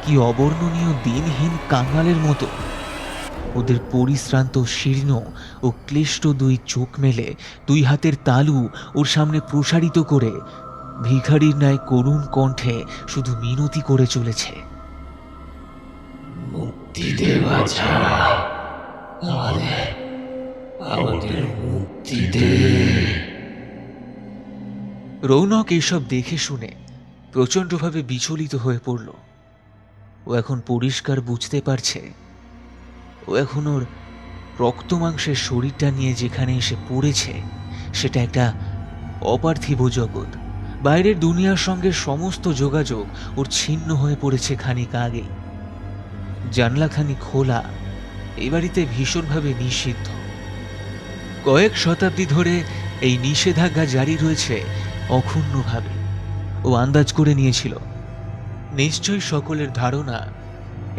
Speaker 1: কি অবর্ণনীয় দিনহীন কাঙালের মতো ওদের পরিশ্রান্ত শীর্ণ ও ক্লিষ্ট দুই চোখ মেলে দুই হাতের তালু ওর সামনে প্রসারিত করে ভিখারির ন্যায় করুণ কণ্ঠে শুধু মিনতি করে চলেছে,
Speaker 5: মুক্তি দেওয়া ছাড়া আমাদের মুক্তি দে।
Speaker 1: রৌনক এসব দেখে শুনে প্রচণ্ডভাবে বিচলিত হয়ে পড়ল। ও এখন পরিষ্কার বুঝতে পারছে ও এখন ওর রক্ত মাংসের শরীরটা নিয়ে যেখানে এসে পড়েছে সেটা একটা অপার্থিব জগৎ। বাইরের দুনিয়ার সঙ্গে সমস্ত যোগাযোগ ওর ছিন্ন হয়ে পড়েছে খানিক আগেই। জানলাখানি খোলা, এই বাড়িতে ভীষণভাবে নিষিদ্ধ। কয়েক শতাব্দী ধরে এই নিষেধাজ্ঞা জারি রয়েছে অক্ষুণ্ণভাবে। ও আন্দাজ করে নিয়েছিল নিশ্চয়ই সকলের ধারণা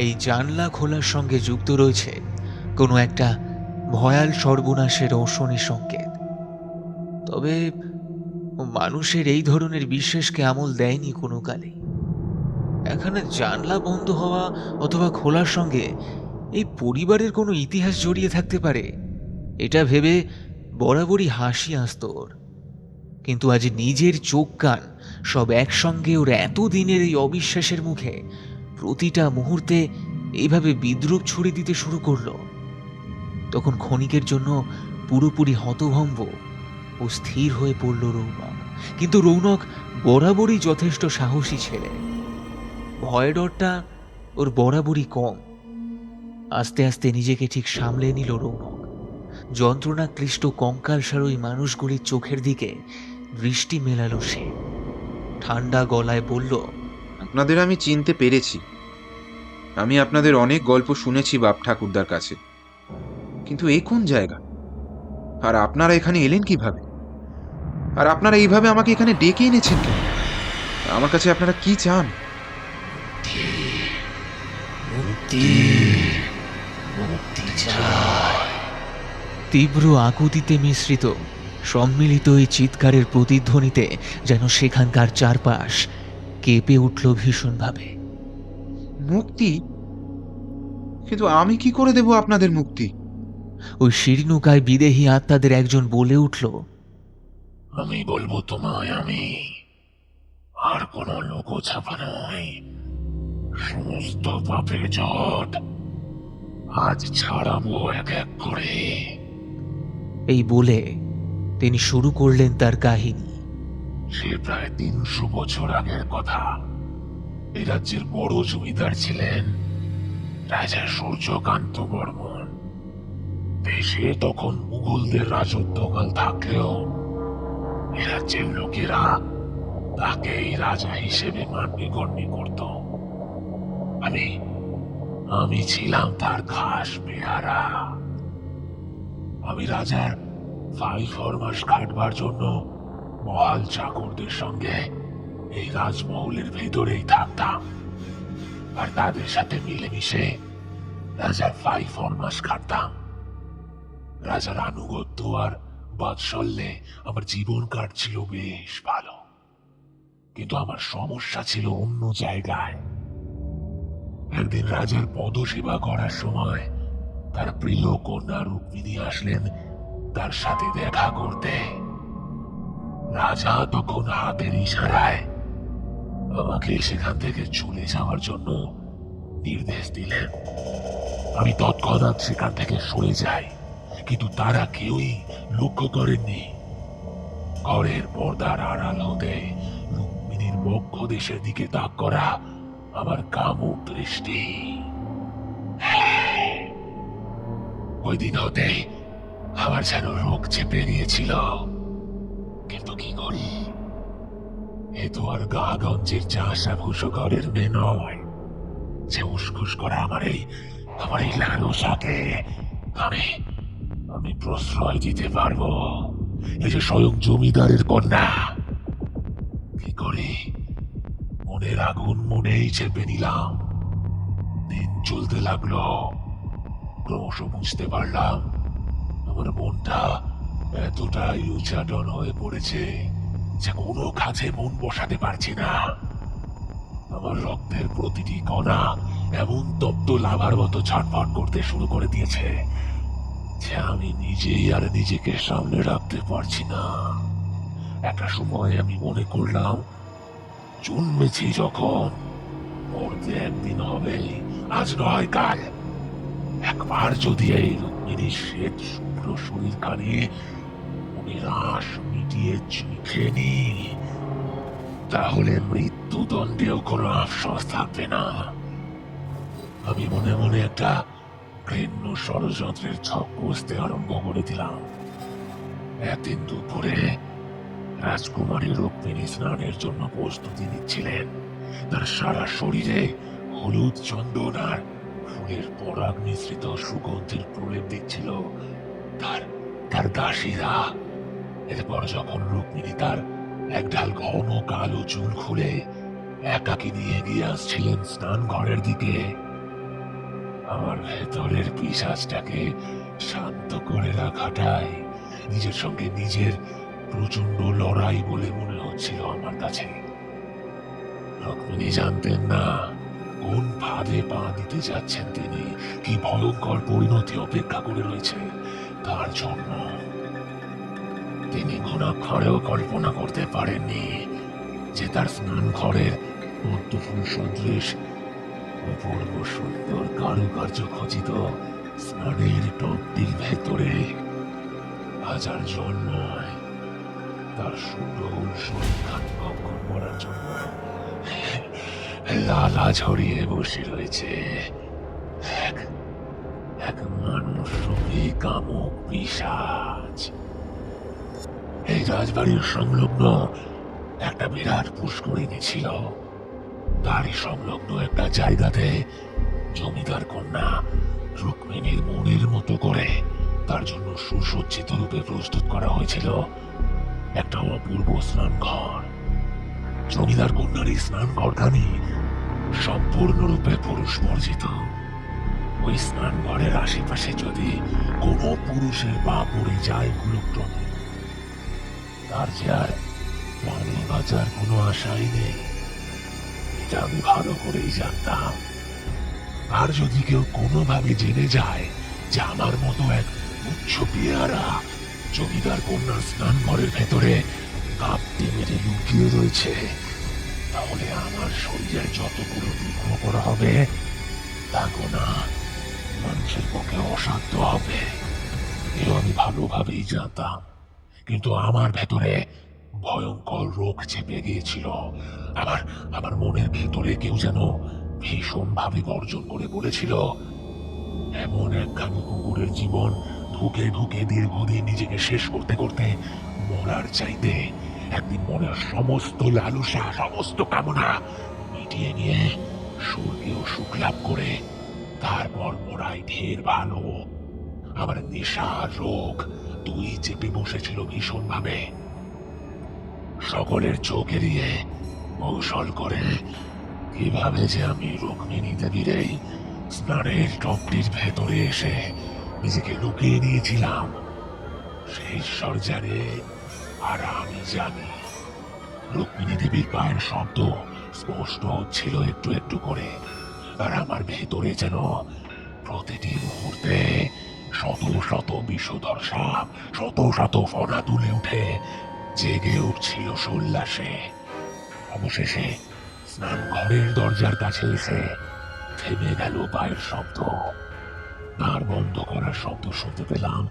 Speaker 1: এই জানলা খোলার সঙ্গে যুক্ত রয়েছে কোনো একটা ভয়াল সর্বনাশের অশনি সংকেত। তবে মানুষের এই ধরনের বিশ্বাসকে আমল দেয়নি কোনো কালেই। এখানে জানলা বন্ধ হওয়া অথবা খোলার সঙ্গে এই পরিবারের কোনো ইতিহাস জড়িয়ে থাকতে পারে এটা ভেবে বরাবরই হাসি আসত ওর। কিন্তু আজ নিজের চোখ কান সব একসঙ্গে ওর এতদিনের এই অবিশ্বাসের মুখে প্রতিটা মুহূর্তে এইভাবে বিদ্রূপ ছুড়ে দিতে শুরু করলো। তখন ক্ষণিকের জন্য পুরোপুরি হতভম্ব ও স্থির হয়ে পড়ল রৌনক। কিন্তু রৌনক বরাবরই যথেষ্ট সাহসী ছেলে, ভয় ডরটা ওর বরাবরই কম। আস্তে আস্তে নিজেকে ঠিক সামলে নিল রৌনক। যন্ত্রণা ক্লিষ্ট কঙ্কালসার ওই মানুষগুলির চোখের দিকে দৃষ্টি মেলালো সে। ঠান্ডা গলায় বলল,
Speaker 3: আপনাদের আমি চিনতে পেরেছি। আমি আপনাদের অনেক গল্প শুনেছি বাপ ঠাকুরদার কাছে, কিন্তু এই কোন জায়গা? আর আপনারা এখানে এলেন কিভাবে? আর আপনারা এইভাবে আমাকে এখানে ডেকে এনেছেন কেন? আমার কাছে আপনারা কি চান?
Speaker 5: মুক্তি মুক্তি চাই।
Speaker 1: তীব্র আকুতিতে মিশ্রিত সম্মিলিত এই চিৎকারের প্রতিধ্বনিতে যেন সেখানকার চারপাশ কেঁপে উঠল ভীষণভাবে।
Speaker 3: মুক্তি? কিন্তু আমি কি করে দেব আপনাদের মুক্তি?
Speaker 1: ওই শিরিনুকায় বিদেহী আত্মাদের একজন বলে উঠল,
Speaker 5: আমি বলবো তোমায়, আমি আর কোনো লোকোছাপা নয়। সমস্ত পাপের জট আজ ছাড়াবো এক এক করে।
Speaker 1: এই বলে তিনি শুরু করলেন তার কাহিনী।
Speaker 5: সে প্রায় 300 বছর আগের কথা। এই রাজ্যের বড় জমিদার ছিলেন রাজা সূর্যকান্ত বর্মন। দেশে তখন মুঘলদের রাজত্বকাল থাকলেও এ রাজ্যের লোকেরা তাকেই রাজা হিসেবে মান্যগণ্য করত। আমি ছিলাম তার খাস পেয়ারা। আমি রাজার 5 ফরমাস খাটবার জন্য মহাল চাকরদের সঙ্গে এই রাজমহলের ভেতরেই থাকতাম, আর তাদের সাথে মিলেমিশে রাজার 5 ফরমাস খাটতাম। রাজার আনুগত্য আর বাৎসল্যে আমার জীবন কাটছিল বেশ ভালো। কিন্তু আমার সমস্যা ছিল অন্য জায়গায়। একদিন রাজার পদসেবা করার সময় তার প্রিয় কন্যা রুক্মিণী আসলেন তার সাথে দেখা করতে। রাজা তখন হাতের ইশারায় আমাকে সেখান থেকে চলে যাওয়ার জন্য নির্দেশ দিলেন। আমি তৎক্ষণাৎ সেখান থেকে সরে যাই, কিন্তু তারা কেউই লক্ষ্য করেননি। ঘরের পর্দার আড়াল হতে রুক্মিণীর বক্ষ দেশের দিকে তাক করা আমার কামুক দৃষ্টি। ওই দিন হতে আমার যেন রোগ চেপে নিয়েছিল। কিন্তু কি করি, এ তো আর গাগঞ্জের চাষা ভূষঘরের মেয়ে নয় যে উসখুস করা আমার এই লালসাকে আমি প্রশ্রয় দিতে পারবো। এই যে স্বয়ং জমিদারের কন্যা। কি করি, মনের আগুন মনেই চেপে নিলাম। দিন চলতে লাগলো, ক্রমশ বুঝতে পারলাম আমার মনটা এতটাই উচাটন হয়ে পড়েছে যে কোনো কাজে মন বসাতে পারছি না। আমার রক্তের প্রতিটি কণা এমন তপ্ত লাভার মতো ছটফট করতে শুরু করে দিয়েছে যে আমি নিজেই আর নিজেকে সামনে রাখতে পারছি না। একটা সময় আমি মনে করলাম, জন্মেছি যখন, মরতে একদিন হবে, আজ নয় কাল। একবার যদি এই রুক্মিণীর শ্বেত শুভ্র শরীরখানে নিরাশ মিটিয়ে চুখে নি, তাহলে মৃত্যুদণ্ডেও কোনো আফসোস থাকবে না। আমি মনে মনে একটা ঘৃণ্য ষড়যন্ত্রের ছক কষতে আরম্ভ করে দিলাম। একদিন দুপুরে রাজকুমারী রুক্মিণী স্নানের জন্য প্রস্তুতি নিচ্ছিলেন। তার সারা শরীরে হলুদ চন্দন আর ফুলের পরাগ মিশ্রিত সুগন্ধির প্রলেপ দিচ্ছিল তার দাসীরা। এরপর যখন রুক্মিণী তার একঢাল ঘন কালো চুল খুলে একাকী নিয়ে এগিয়ে আসছিলেন স্নান ঘরের দিকে, আমার ভেতরের পিশাচটাকে শান্ত করে রাখাটাই নিজের সঙ্গে নিজের প্রচন্ড লড়াই বলে মনে হচ্ছিল আমার কাছে। রুক্মিণী জানতেন না কোন ফাঁদে পা দিতে যাচ্ছেন তিনি, কি ভয়ঙ্কর পরিণতি অপেক্ষা করে রয়েছে তার জন্য। তিনি ঘুণাক্ষরেও কল্পনা করতে পারেননি যে তার স্নান ঘরের পদ্মফুল সদৃশ অপূর্ব সুন্দর কারুকার্য খচিত স্নানের টবটির ভেতরে হাজার জল নয়, তার সুন্দর শরীরখান ভক্ষণ করার জন্য লালা ঝরিয়ে বসে রয়েছে এক মানুষ রূপী কামুক পিশাচ। এই রাজবাড়ির সংলগ্ন একটা বিরাট পুষ্করিণী ছিল। তারই সংলগ্ন একটা জায়গাতে জমিদার কন্যা রুক্মিণীর মনের মতো করে তার জন্য সুসজ্জিত রূপে প্রস্তুত করা হয়েছিল একটা অপূর্ব স্নান ঘর। জমিদার কন্যার এই স্নান ঘরখানি সম্পূর্ণরূপে পুরুষ বর্জিত। ওই স্নান ঘরের আশেপাশে যদি কোনো পুরুষের পা পড়ে যায় ভুলক্রমে, তার যে আর প্রাণে বাঁচার কোনো আশাই নেই, এটা আমি ভালো করেই জানতাম। আর যদি কেউ কোনোভাবে জেনে যায় যে আমার মতো এক উচ্চ পেয়ারা জমিদার কন্যার স্নান ঘরের ভেতরে কাঁপতে মেরে লুকিয়ে রয়েছে, তাহলে আমার শরীরের যতগুলো টুকরো করা হবে তা গোনা মানুষের পক্ষে অসাধ্য হবে। এও আমি ভালোভাবেই জানতাম। কিন্তু আমার ভেতরে ভয়ঙ্কর রোগ চেপে গিয়েছিল। আমার আমার মনের ভেতরে কেউ যেন ভীষণ ভাবে গর্জন করে বলেছিল, এমন একখানি কুকুরের জীবন ঢুকে ঢুকে দীর্ঘদিন নিজেকে শেষ করতে করতে মরার চাইতে একদিন মনের সমস্ত লালসা, সমস্ত কামনা মিটিয়ে নিয়ে স্বর্গীয় সুখ লাভ করে তারপর মরাই ঢের ভালো। আমার নেশা রোগ দুই চেপে বসেছিল ভীষণ ভাবে। সকলের চোখ এড়িয়ে কৌশল করে কিভাবে যে আমি রুক্মিণী দেবীর স্নানের টপটির ভেতরে এসে নিজেকে লুকিয়ে নিয়েছিলাম, সেই ঈশ্বর জানে আর আমি জানি। রুক্মিণী দেবীর পায়ের শব্দ স্পষ্ট হচ্ছিল একটু একটু করে, আর আমার ভেতরে যেন প্রতিটি মুহূর্তে শত শত বিষধর সাপ, শত শত ফনা তুলে উঠে জেগে উঠছিল সোল্লাসে। অবশেষে স্নান ঘরের দরজার কাছে এসে থেমে গেল পায়ের শব্দ। দ্বার বন্ধ করার শব্দ শুনতে পেলাম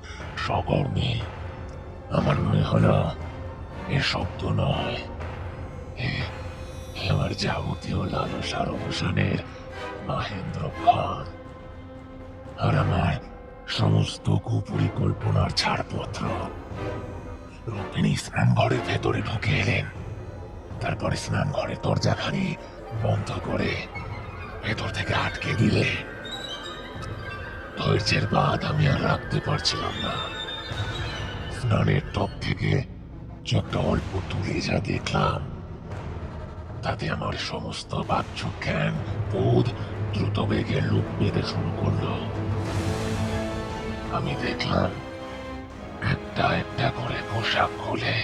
Speaker 5: সকর্ণে। আমার মনে হলো এ শব্দ নয়, এ আমার যাবতীয় লালসার অবসানের মহেন্দ্র ভান, আর আমার সমস্ত কুপরিকল্পনার ছাড়পত্র। রুক্মিণী স্নান ঘরের ভেতরে ঢুকে এলেন। তারপরে স্নান ঘরের দরজাখানি বন্ধ করে ভেতর থেকে আটকে দিলে। ধৈর্যের বাঁধ আমি আর রাখতে পারছিলাম না। স্নানের টপ থেকে চোখটা অল্প তুলে যা দেখলাম, তাতে আমার সমস্ত বাহ্য জ্ঞান বোধ দ্রুত বেগে লুপ পেতে শুরু করলো। আমি দেখলাম একটা একটা করে পোশাক খুলে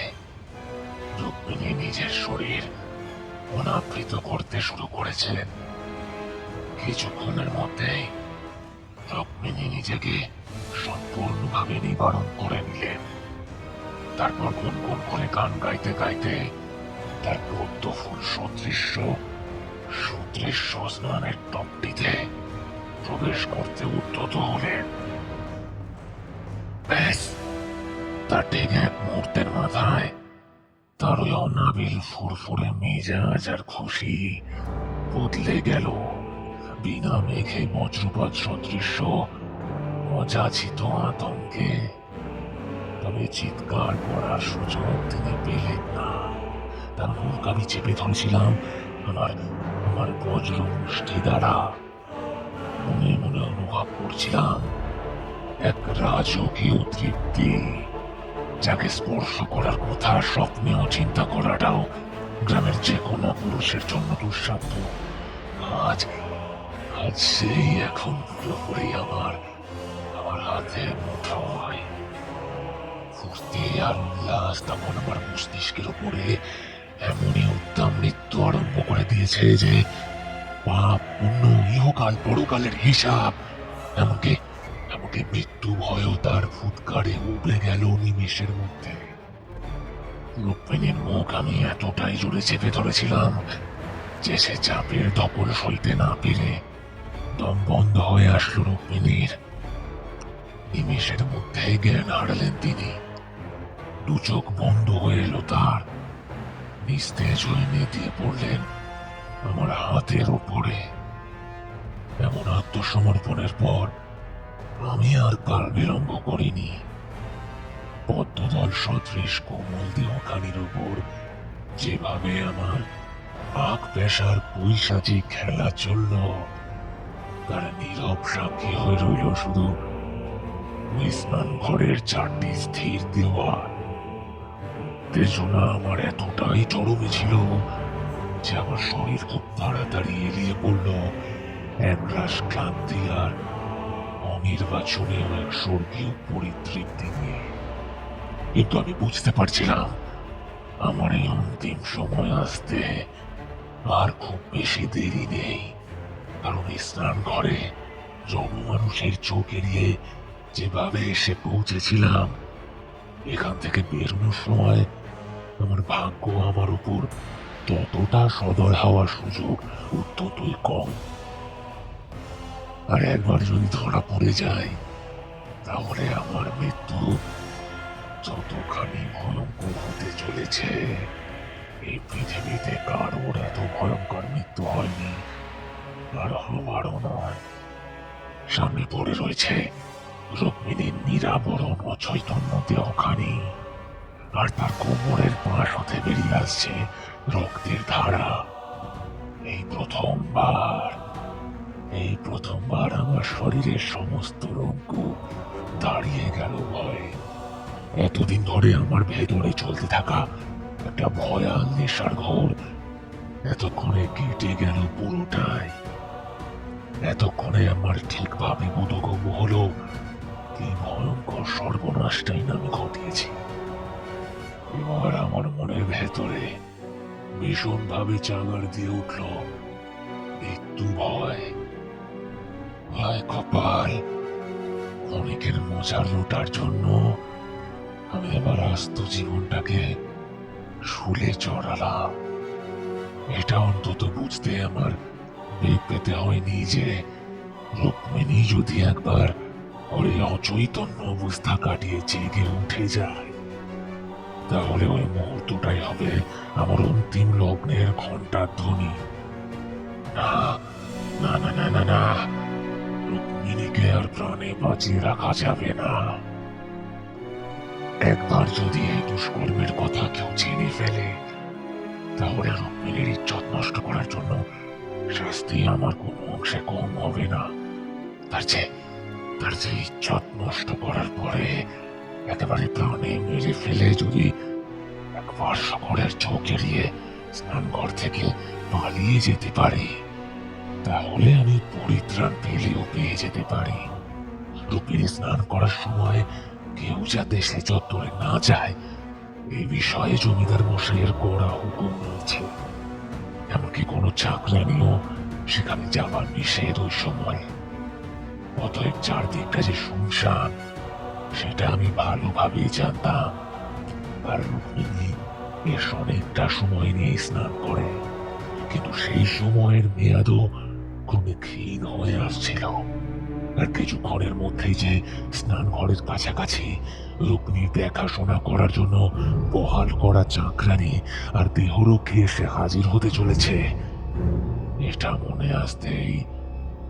Speaker 5: রুক্মিণী নিজের শরীর অনাবৃত করতে শুরু করেছেন। কিছুক্ষণের মধ্যেই রুক্মিণী নিজেকে সম্পূর্ণভাবে নিবারণ করে নিলেন। তারপর গুনগুন করে গান গাইতে গাইতে তার পদ্ম ফুল সদৃশ্য সুদৃশ্য স্নানের টপটিতে প্রবেশ করতে উদ্যত হলেন। ব্যাস, তার ঠিক এক মুহূর্তের মাথায় তার ওই অনাবিল ফুরফুরে মেজাজ আর খুশি বদলে গেল বিনা মেঘে বজ্রপাত সদৃশ্য অযাচিত আতঙ্কে। তবে চিৎকার করার সুযোগ তিনি পেলেন না। তার মুখ আমি চেপে ধরেছিলাম আমার আমার বজ্র মুষ্টি দ্বারা। মনে মনে অনুভব করছিলাম এক রাজকীয় তৃপ্তি, যাকে স্পর্শ করার কথা স্বপ্নেও চিন্তা করাটাও গ্রামের যে কোনো পুরুষের জন্য দুঃসাধ্য। আজ আজ সেই এখন পুরোপুরি আমার আমার হাতে মুঠোয়। ফুর্তি আর উল্লাস তখন আমার মস্তিষ্কের উপরে এমনই উত্তম নৃত্য আরম্ভ করে দিয়েছে যে পাপ পুণ্য ইহকাল পরকালের হিসাব, এমনকি এমনকি মৃত্যু ভয়ও তার ফুৎকারে উবড়ে গেল নিমেষের মধ্যে। রুক্মিণীর মুখ আমি এতটাই জোরে চেপে ধরেছিলাম যে সে চাপের দখল সইতে না পেরে দম বন্ধ হয়ে আসলো রুক্মিণীর। নিমেষের মধ্যে জ্ঞান হারালেন তিনি। দু চোখ বন্ধ হয়ে এলো তার। নিস্তেজ হয়ে নেতিয়ে পড়লেন আমার হাতের ওপরে। এমন আত্মসমর্পণের পর আমি আর কাল বিলম্ব করিনি। পদ্মদল সদৃশ কোমল দেহখানির উপর যেভাবে আমার পাক পেশার পৈশাচি খেলা চলল, তার নীরব সাক্ষী হয়ে রইল শুধু ওই স্নান ঘরের চারটি স্থির দেওয়াল। উত্তেজনা আমার এতটাই চরমে ছিল যে আমার শরীর খুব তাড়াতাড়ি এড়িয়ে পড়ল একরাশ ক্লান্তি আর অনির্বাচনীয় এক স্বর্গীয় পরিতৃপ্তি নিয়ে। কিন্তু আমি বুঝতে পারছিলাম আমার এই অন্তিম সময় আসতে আর খুব বেশি দেরি নেই। কারণ এই স্নান ঘরে জনমানুষের চোখ এড়িয়ে যেভাবে এসে পৌঁছেছিলাম, এখান থেকে বেরোনোর সময় আমার ভাগ্য আমার উপর ততটা সদয় হওয়ার সুযোগ অত্যন্তই কম। আর একবার যদি ধরা পড়ে যায়, তাহলে আমার মৃত্যু যতখানি ভয়ঙ্কর হতে চলেছে, এই পৃথিবীতে কারোর এত ভয়ঙ্কর মৃত্যু হয়নি, আর হবারও নয়। সামনে পড়ে রয়েছে রুক্মিণীর নিরাবরণ অচৈতন্য দেহখানি, আর তার কোমরের পাশ হতে বেরিয়ে আসছে রক্তের ধারা। এই প্রথমবার আমার শরীরের সমস্ত রোগকূপ দাঁড়িয়ে গেল ভয়ে। এতদিন ধরে আমার ভেতরে চলতে থাকা একটা ভয়াল নেশার ঘোর এতক্ষণে কেটে গেল পুরোটাই। এতক্ষণে আমার ঠিকভাবে বোধগম্য হলো কি ভয়ঙ্কর সর্বনাশটাই না আমি ঘটিয়েছি। এবার আমার মনের ভেতরে ভীষণভাবে চাঙার দিয়ে উঠল মৃত্যু ভয়। হায় কপাল, অনেকের মজার লুটার জন্য আমি এবার আস্ত জীবনটাকে শুলে চড়ালাম। এটা অন্তত বুঝতে আমার বেগ পেতে হয়নি যে রুক্মিণী যদি একবার ওই অচৈতন্য অবস্থা কাটিয়ে জেগে উঠে যায়, তাহলে ওই মুহূর্তটাই হবে আমার অন্তিম লগ্নের ঘন্টার ধ্বনি। না না না না না না, রুক্মিণীকে আর প্রাণে বাঁচিয়ে রাখা যাবে না। একবার যদি এই দুষ্কর্মের কথা কেউ জেনে ফেলে, তাহলে রুক্মিণীর ইজ্জত নষ্ট করার জন্য শাস্তি আমার কোনো অংশে কম হবে না। তার যে ইজ্জত নষ্ট করার পরে একেবারে প্রাণে মেরে ফেলে যদি একবার সকলের চোখ এড়িয়ে স্নানঘর থেকে পালিয়ে যেতে পারি, তাহলে আমি পরিত্রাণ পেলেও পেয়ে যেতে পারি। রুক্মিণী স্নান করার সময় কেউ যাতে সে চত্বরে না যায়, এই বিষয়ে জমিদার মশাইয়ের কড়া হুকুম রয়েছে। এমনকি কোনো চাকরানিও সেখানে যাবার নিষেধ ওই সময়। অতএব চারদিকটা যে শুনশান সেটা আমি ভালোভাবেই জানতাম। আর রুক্মিণী বেশ অনেকটা সময় নিয়ে স্নান করে, কিন্তু সেই সময়ের মেয়াদও ক্রমে ক্ষীণ হয়ে আসছিল। আর কিছুক্ষণের মধ্যেই যে স্নান ঘরের কাছাকাছি রুক্মিণীর দেখাশোনা করার জন্য বহাল করা চাকরানি আর দেহরক্ষী এসে হাজির হতে চলেছে, এটা মনে আসতেই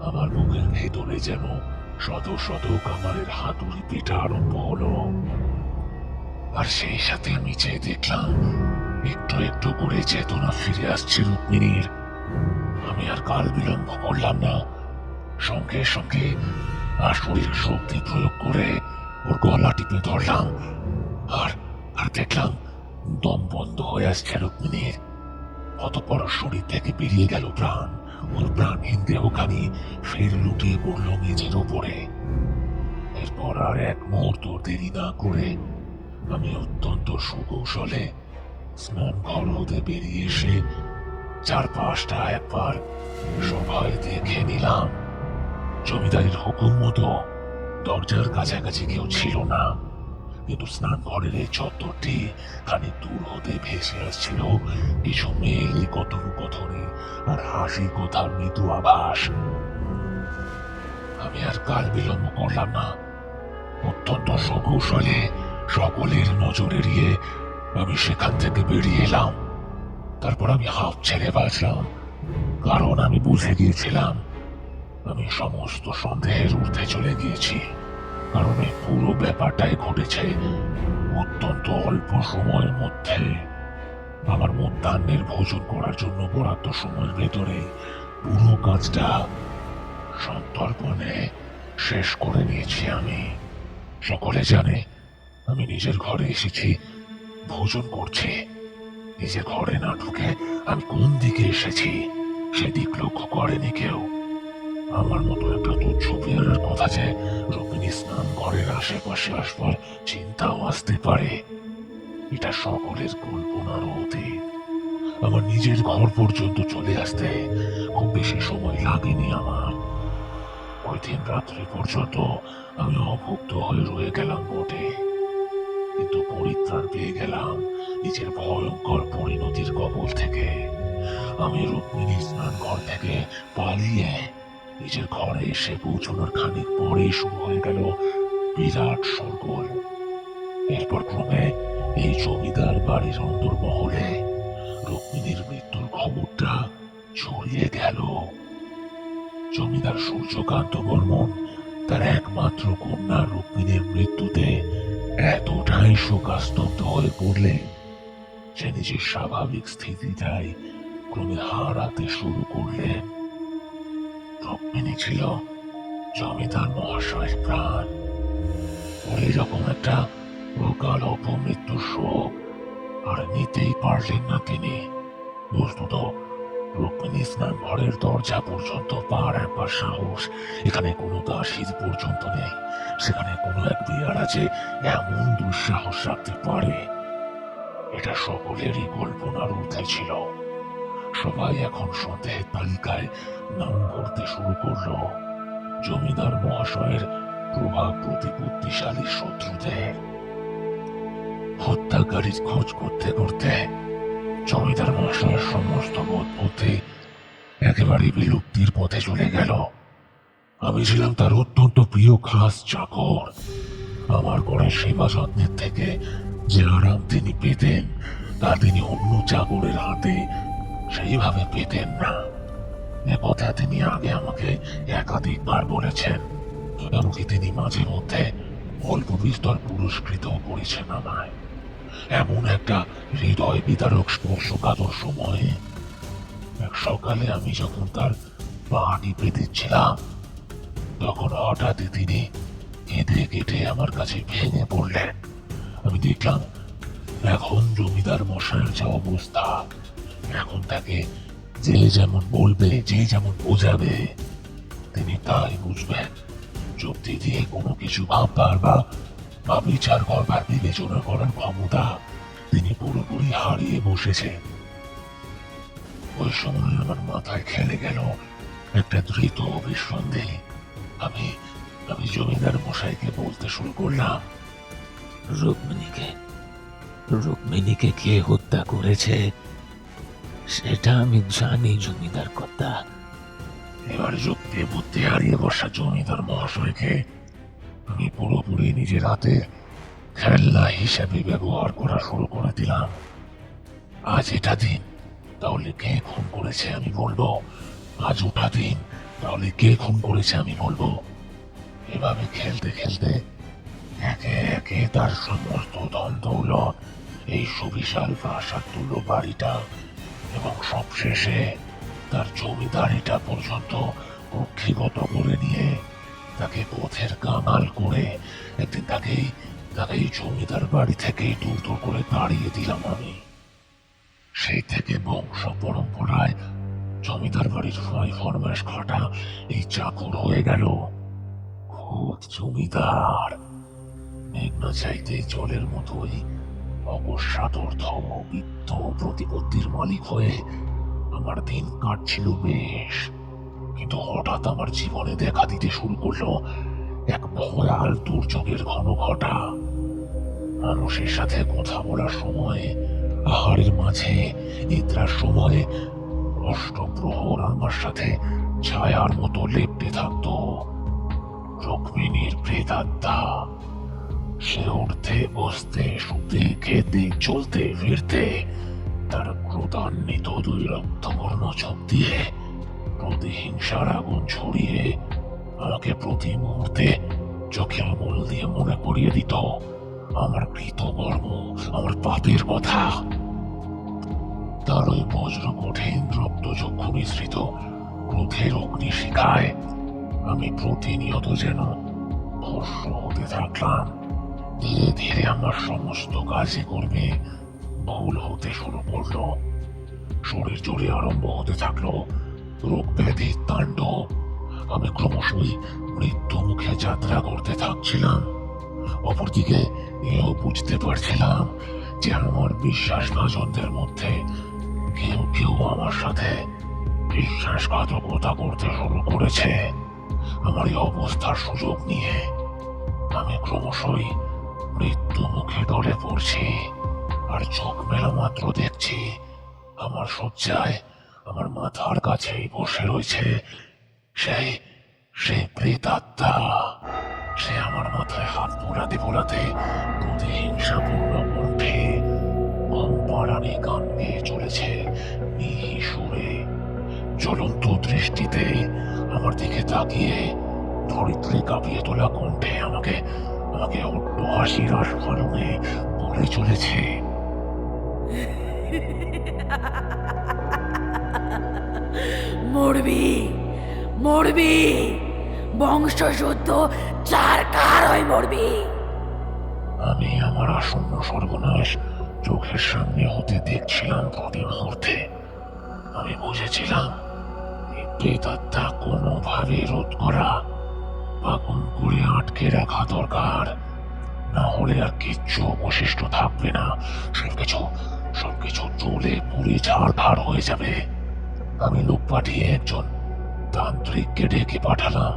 Speaker 5: আমার বুকের ভেতরে যেন শত শত কামারের হাতুড়ি পেটা আরম্ভ হলো। আর সেই সাথে আমি চেয়ে দেখলাম একটু একটু করে চেতনা ফিরে আসছে রুক্মিণীর। আমি আর কাল বিলম্ব করলাম না, সঙ্গে সঙ্গে আসরিক শক্তি প্রয়োগ করে ওর গলা টিপে ধরলাম। আর দেখলাম দম বন্ধ হয়ে আসছে রুক্মিণীর। অতঃপর শরীর থেকে বেরিয়ে গেল প্রাণ। ওর প্রাণহীন দেহখানি ফের লুটিয়ে পড়ল মেঝের ওপরে। এরপর আর এক মুহূর্ত দেরি না করে আমি অত্যন্ত সুকৌশলে স্নান ঘর হতে বেরিয়ে এসে চারপাশটা একবার সবাই দেখে নিলাম। জমিদারের হুকুম মতো দরজার কাছাকাছি কেউ ছিল না, কিন্তু স্নান ঘরের এই চত্বরটি খানিক দূর হতে ভেসে আসছিল কিছু মেয়েলি কথোপকথনে আর হাসি কথার মৃদু আভাস। আমি আর কাল বিলম্ব করলাম না, অত্যন্ত সকৌশলে সকলের নজর এড়িয়ে আমি সেখান থেকে বেরিয়ে এলাম। তারপর আমি হাঁপ ছেড়ে বাঁচলাম, কারণ আমি বুঝে গিয়েছিলাম আমি সমস্ত সন্দেহের ঊর্ধ্বে চলে গিয়েছি। কারণ এই পুরো ব্যাপারটাই ঘটেছে অত্যন্ত অল্প সময়ের মধ্যে। আমার মধ্যাহ্নের ভোজন করার জন্য বরাদ্দ সময়ের ভেতরে পুরো কাজটা সন্তর্পণে শেষ করে নিয়েছি আমি। সকলে জানে আমি নিজের ঘরে এসেছি, ভোজন করছি, নিজের ঘরে না ঢুকে আমি কোন দিকে এসেছি সেদিক লক্ষ্য করেনি কেউ। আমার মতো একটা তুচ্ছ পেয়ারের কথা যে রুক্মিণী স্নান ঘরের আশেপাশে আসবার চিন্তাও আসতে পারে, এটা সকলের কল্পনার অতীত। আমার নিজের ঘর পর্যন্ত চলে আসতে খুব বেশি সময় লাগেনি আমার। ওই দিন রাত্রি পর্যন্ত আমি অভুক্ত হয়ে রয়ে গেলাম বটে, কিন্তু পরিত্রাণ পেয়ে গেলাম নিজের ভয়ঙ্কর পরিণতির কবল থেকে। আমি রুক্মিণী স্নান ঘর থেকে পালিয়ে নিজের ঘরে এসে পৌঁছানোর খানিক পরেই শুরু হয়ে গেল বিরাট শোরগোল। এরপর ক্রমে এই জমিদার বাড়ির অন্দরমহলে রুক্মিণীর মৃত্যুর খবরটা ছড়িয়ে গেল। জমিদার সূর্যকান্ত বর্মন তার একমাত্র কন্যা রুক্মিণীর মৃত্যুতে এতটাই শোকাস্তব্ধ হয়ে পড়লেন যে নিজের স্বাভাবিক স্থিতিটাই ক্রমে হারাতে শুরু করলেন। রুক্মিণী ছিল জমিদার মহাশয়ের প্রাণ। ওর এরকম একটা অকাল অপমৃত্যুর শোক আর নিতেই পারলেন না তিনি। বস্তুত রুক্মিণী স্নান ঘরের দরজা পর্যন্ত পা রাখবার সাহস এখানে কোনো দাসীর পর্যন্ত নেই। সেখানে কোনো এক বিয়ারা যে এমন দুঃসাহস রাখতে পারে, এটা সকলেরই কল্পনার ঊর্ধ্বে ছিল। সবাই এখন সন্দেহের তালিকায় নাম করতে শুরু করলো জমিদার মহাশয়ের প্রভাব প্রতিপত্তিশালী শত্রুদের। হত্যাকারীর খোঁজ করতে করতে জমিদার মহাশয়ের সমস্ত বোধ বুদ্ধি একেবারে বিলুপ্তির পথে চলে গেল। আমি ছিলাম তার অত্যন্ত প্রিয় খাস চাকর। আমার ঘরের সেবা যত্নের থেকে যে আরাম তিনি পেতেন তা তিনি অন্য চাকরের হাতে সেইভাবে পেতেন না। একথা তিনি আগে আমাকে একাধিকবার বলেছেন। এমনকি তিনি মাঝে মধ্যে অল্প বিস্তর পুরস্কৃত করেছেন আমায়। এমন একটা হৃদয় বিদারক স্পর্শকাতর সময়ে এক সকালে আমি যখন তার পা টিপে দিচ্ছিলাম, তখন হঠাৎই তিনি কেঁদে কেটে আমার কাছে ভেঙে পড়লেন। আমি দেখলাম এখন জমিদার মশাইয়ের যে অবস্থা, এখন তাকে যে যেমন বলবে, যে যেমন বোঝাবে, তিনি তাই বুঝবেন। যুক্তি দিয়ে কোনো কিছু ভাববার বা বিচার করবার, বিবেচনা করার ক্ষমতা তিনি পুরোপুরি হারিয়ে বসেছেন। ওই সময় আমার মাথায় খেলে গেল একটা ধৃত অভিসন্দেহ। আমি জমিদার মশাইকে বলতে শুরু করলাম,
Speaker 6: রুক্মিণীকে কে হত্যা করেছে সেটা আমি জানি জমিদার কর্তা।
Speaker 5: এবার যুক্তি বুদ্ধি হারিয়ে বসা জমিদার মহাশয়কে আমি পুরোপুরি নিজের হাতে খেলনা হিসেবে ব্যবহার করা শুরু করে দিলাম। আজ এটা দিন, তাহলে কে খুন করেছে আমি বলবো। আজ ওটা দিন, তাহলে কে খুন করেছে আমি বলবো। এভাবে খেলতে খেলতে একে একে তার সমস্ত ধন দৌলত, এই সুবিশাল প্রাসাদ তুল্য বাড়িটা এবং সবশেষে তার জমিদারিটা পর্যন্ত কক্ষিগত করে নিয়ে তাকে পথের কাঙাল করে একদিন তাকেই জমিদার বাড়ি থেকে দূর দূর করে তাড়িয়ে দিলাম আমি। সেই থেকে বংশ পরম্পরায় জমিদার বাড়ির ফরমাস খাটা এই চাকর হয়ে গেল খুব জমিদার। মেঘনা চাইতে জলের মতোই অকস্মাৎ বিত্ত প্রতিপত্তির মালিক হয়ে আমার দিন কাটছিল বেশ। কিন্তু হঠাৎ আমার জীবনে দেখা দিতে শুরু করলো এক ভয়াল দুর্যোগের ঘন ঘটা। মানুষের সাথে কথা বলার সময়, আহারের মাঝে, নিদ্রার সময় অষ্টপ্রহর আমার সাথে ছায়ার মতো লেপ্টে থাকতো রুক্মিণীর প্রেতাত্মা। সে উঠতে বসতে, শুতে, খেতে, চলতে ফিরতে তার ক্রোধান্বিত দুই রক্তবর্ণ চোখ দিয়ে প্রতিহিংসার আগুন ছড়িয়ে আমাকে প্রতি মুহূর্তে চোখে আঙুল দিয়ে মনে করিয়ে দিত আমার কৃতকর্ম, আমার পাপের কথা। তার ওই বজ্র কঠিন রক্তচক্ষু মিশ্রিত ক্রোধের অগ্নিশিখায় আমি প্রতিনিয়ত যেন ভস্ম হতে থাকলাম। ধীরে ধীরে আমার সমস্ত কাজে করবে ভুল হতে শুরু করলো। শরীর জুড়ে আরম্ভ হতে থাকলো রোগ ব্যাধির তাণ্ডব। আমি ক্রমশই মৃত্যু মুখে যাত্রা করতে থাকছিলাম। অপরদিকে এও বুঝতে পারছিলাম যে আমার বিশ্বাসভাজনদের মধ্যে কেউ কেউ আমার সাথে বিশ্বাসঘাতকতা করতে শুরু করেছে। আমার এই অবস্থার সুযোগ নিয়ে আমি ক্রমশই মৃত্যু মুখে ডলে পড়ছি। আর চোখ মেলা মাত্র দেখছি আমার শয্যায় আমার মাথার কাছেই বসে রয়েছে সেই সেই প্রেতাত্মা। সে আমার মাথায় হাত বোলাতে বোলাতে প্রতিহিংসাপূর্ণ কণ্ঠে কম্পারানি গান গেয়ে চলেছে মিহি সুরে। জ্বলন্ত দৃষ্টিতে আমার দিকে তাকিয়ে ধরিত্রী কাঁপিয়ে তোলা কণ্ঠে আমাকে আমাকে অট্ট হাসির আস্ফালনে বলে চলেছে,
Speaker 7: মরবি মরবি, বংশশুদ্ধ চার কার হয়ে মরবি।
Speaker 5: আমি আমার আসন্ন সর্বনাশ চোখের সামনে হতে দেখছিলাম প্রতি মুহূর্তে। আমি বুঝেছিলাম এই প্রেতাত্মা কোনোভাবে রোধ করা বা কোন করে আটকে রাখা দরকার, না হলে আর কিচ্ছু অবশিষ্ট থাকবে না। সবকিছু জ্বলে পুড়ে ছাড়খাড় হয়ে যাবে। আমি লোক পাঠিয়ে একজন তান্ত্রিককে ডেকে পাঠালাম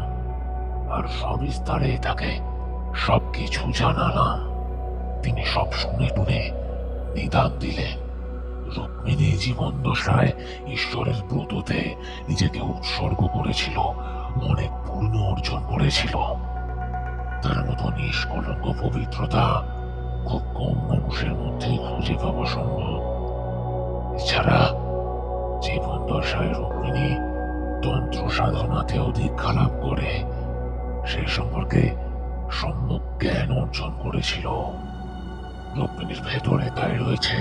Speaker 5: আর সবিস্তারে তাকে সবকিছু জানালাম। তিনি সব শুনে টুনে নিদান দিলেন। রুক্মিণী জীবন দশায় ঈশ্বরের ব্রততে নিজেকে উৎসর্গ করেছিল, অনেক পূর্ণ অর্জন করেছিল। তার মতো নিষ্কলঙ্ক পবিত্রতা খুব কম মানুষের মধ্যেই খুঁজে পাওয়া সম্ভব। এছাড়া জীবন দশায় রুক্মিণী তন্ত্র সাধনাতেও দীক্ষা লাভ করে সে সম্পর্কে সম্যক জ্ঞান অর্জন করেছিল। রুক্মিণীর ভেতরে তাই রয়েছে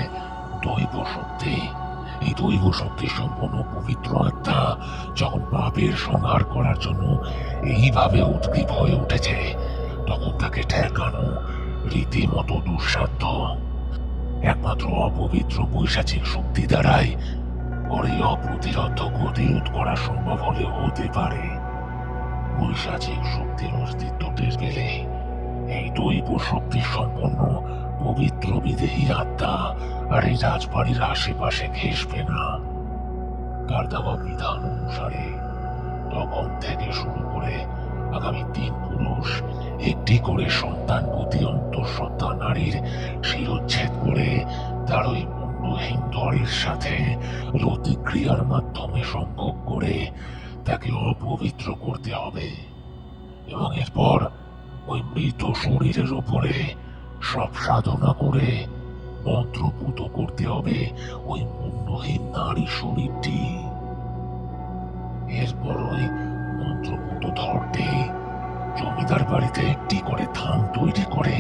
Speaker 5: দৈব শক্তি। এই দৈব শক্তি সম্পন্ন পবিত্র আত্মা যখন পাপের সংহার করার জন্য এইভাবে উদ্গ্রীব হয়ে উঠেছে, তখন তাকে ঠেকানো রীতিমতো দুঃসাধ্য। একমাত্র অপবিত্র পৈশাচিক শক্তি দ্বারাই ওর এই অপ্রতিরোধ প্রতিরোধ করা সম্ভব হলে হতে পারে। পৈশাচিক শক্তির অস্তিত্ব টের পেলে এই দৈব শক্তি সম্পন্ন পবিত্র বিদেহী আত্মা আর এই রাজবাড়ির আশেপাশে ঘেঁষবে না। তার দেওয়া বিধান অনুসারে তখন থেকে শুরু করে আগামী 3 পুরুষ একটি করে সন্তানবতী অন্তঃসত্ত্বা নারীর শিরোচ্ছেদ করে তার ওই মুন্ডহীন ধরের সাথে রতিক্রিয়ার মাধ্যমে সম্ভব করে তাকে অপবিত্র করতে হবে এবং এরপর ওই মৃত শরীরের উপরে সব সাধনা করে মন্ত্রপুত করতে হবে ওই মুন্ডহীন নারী শরীরটি। এরপর ওই মন্ত্রপুত ধরতে জমিদার বাড়িতে একটি করে থান তৈরি করে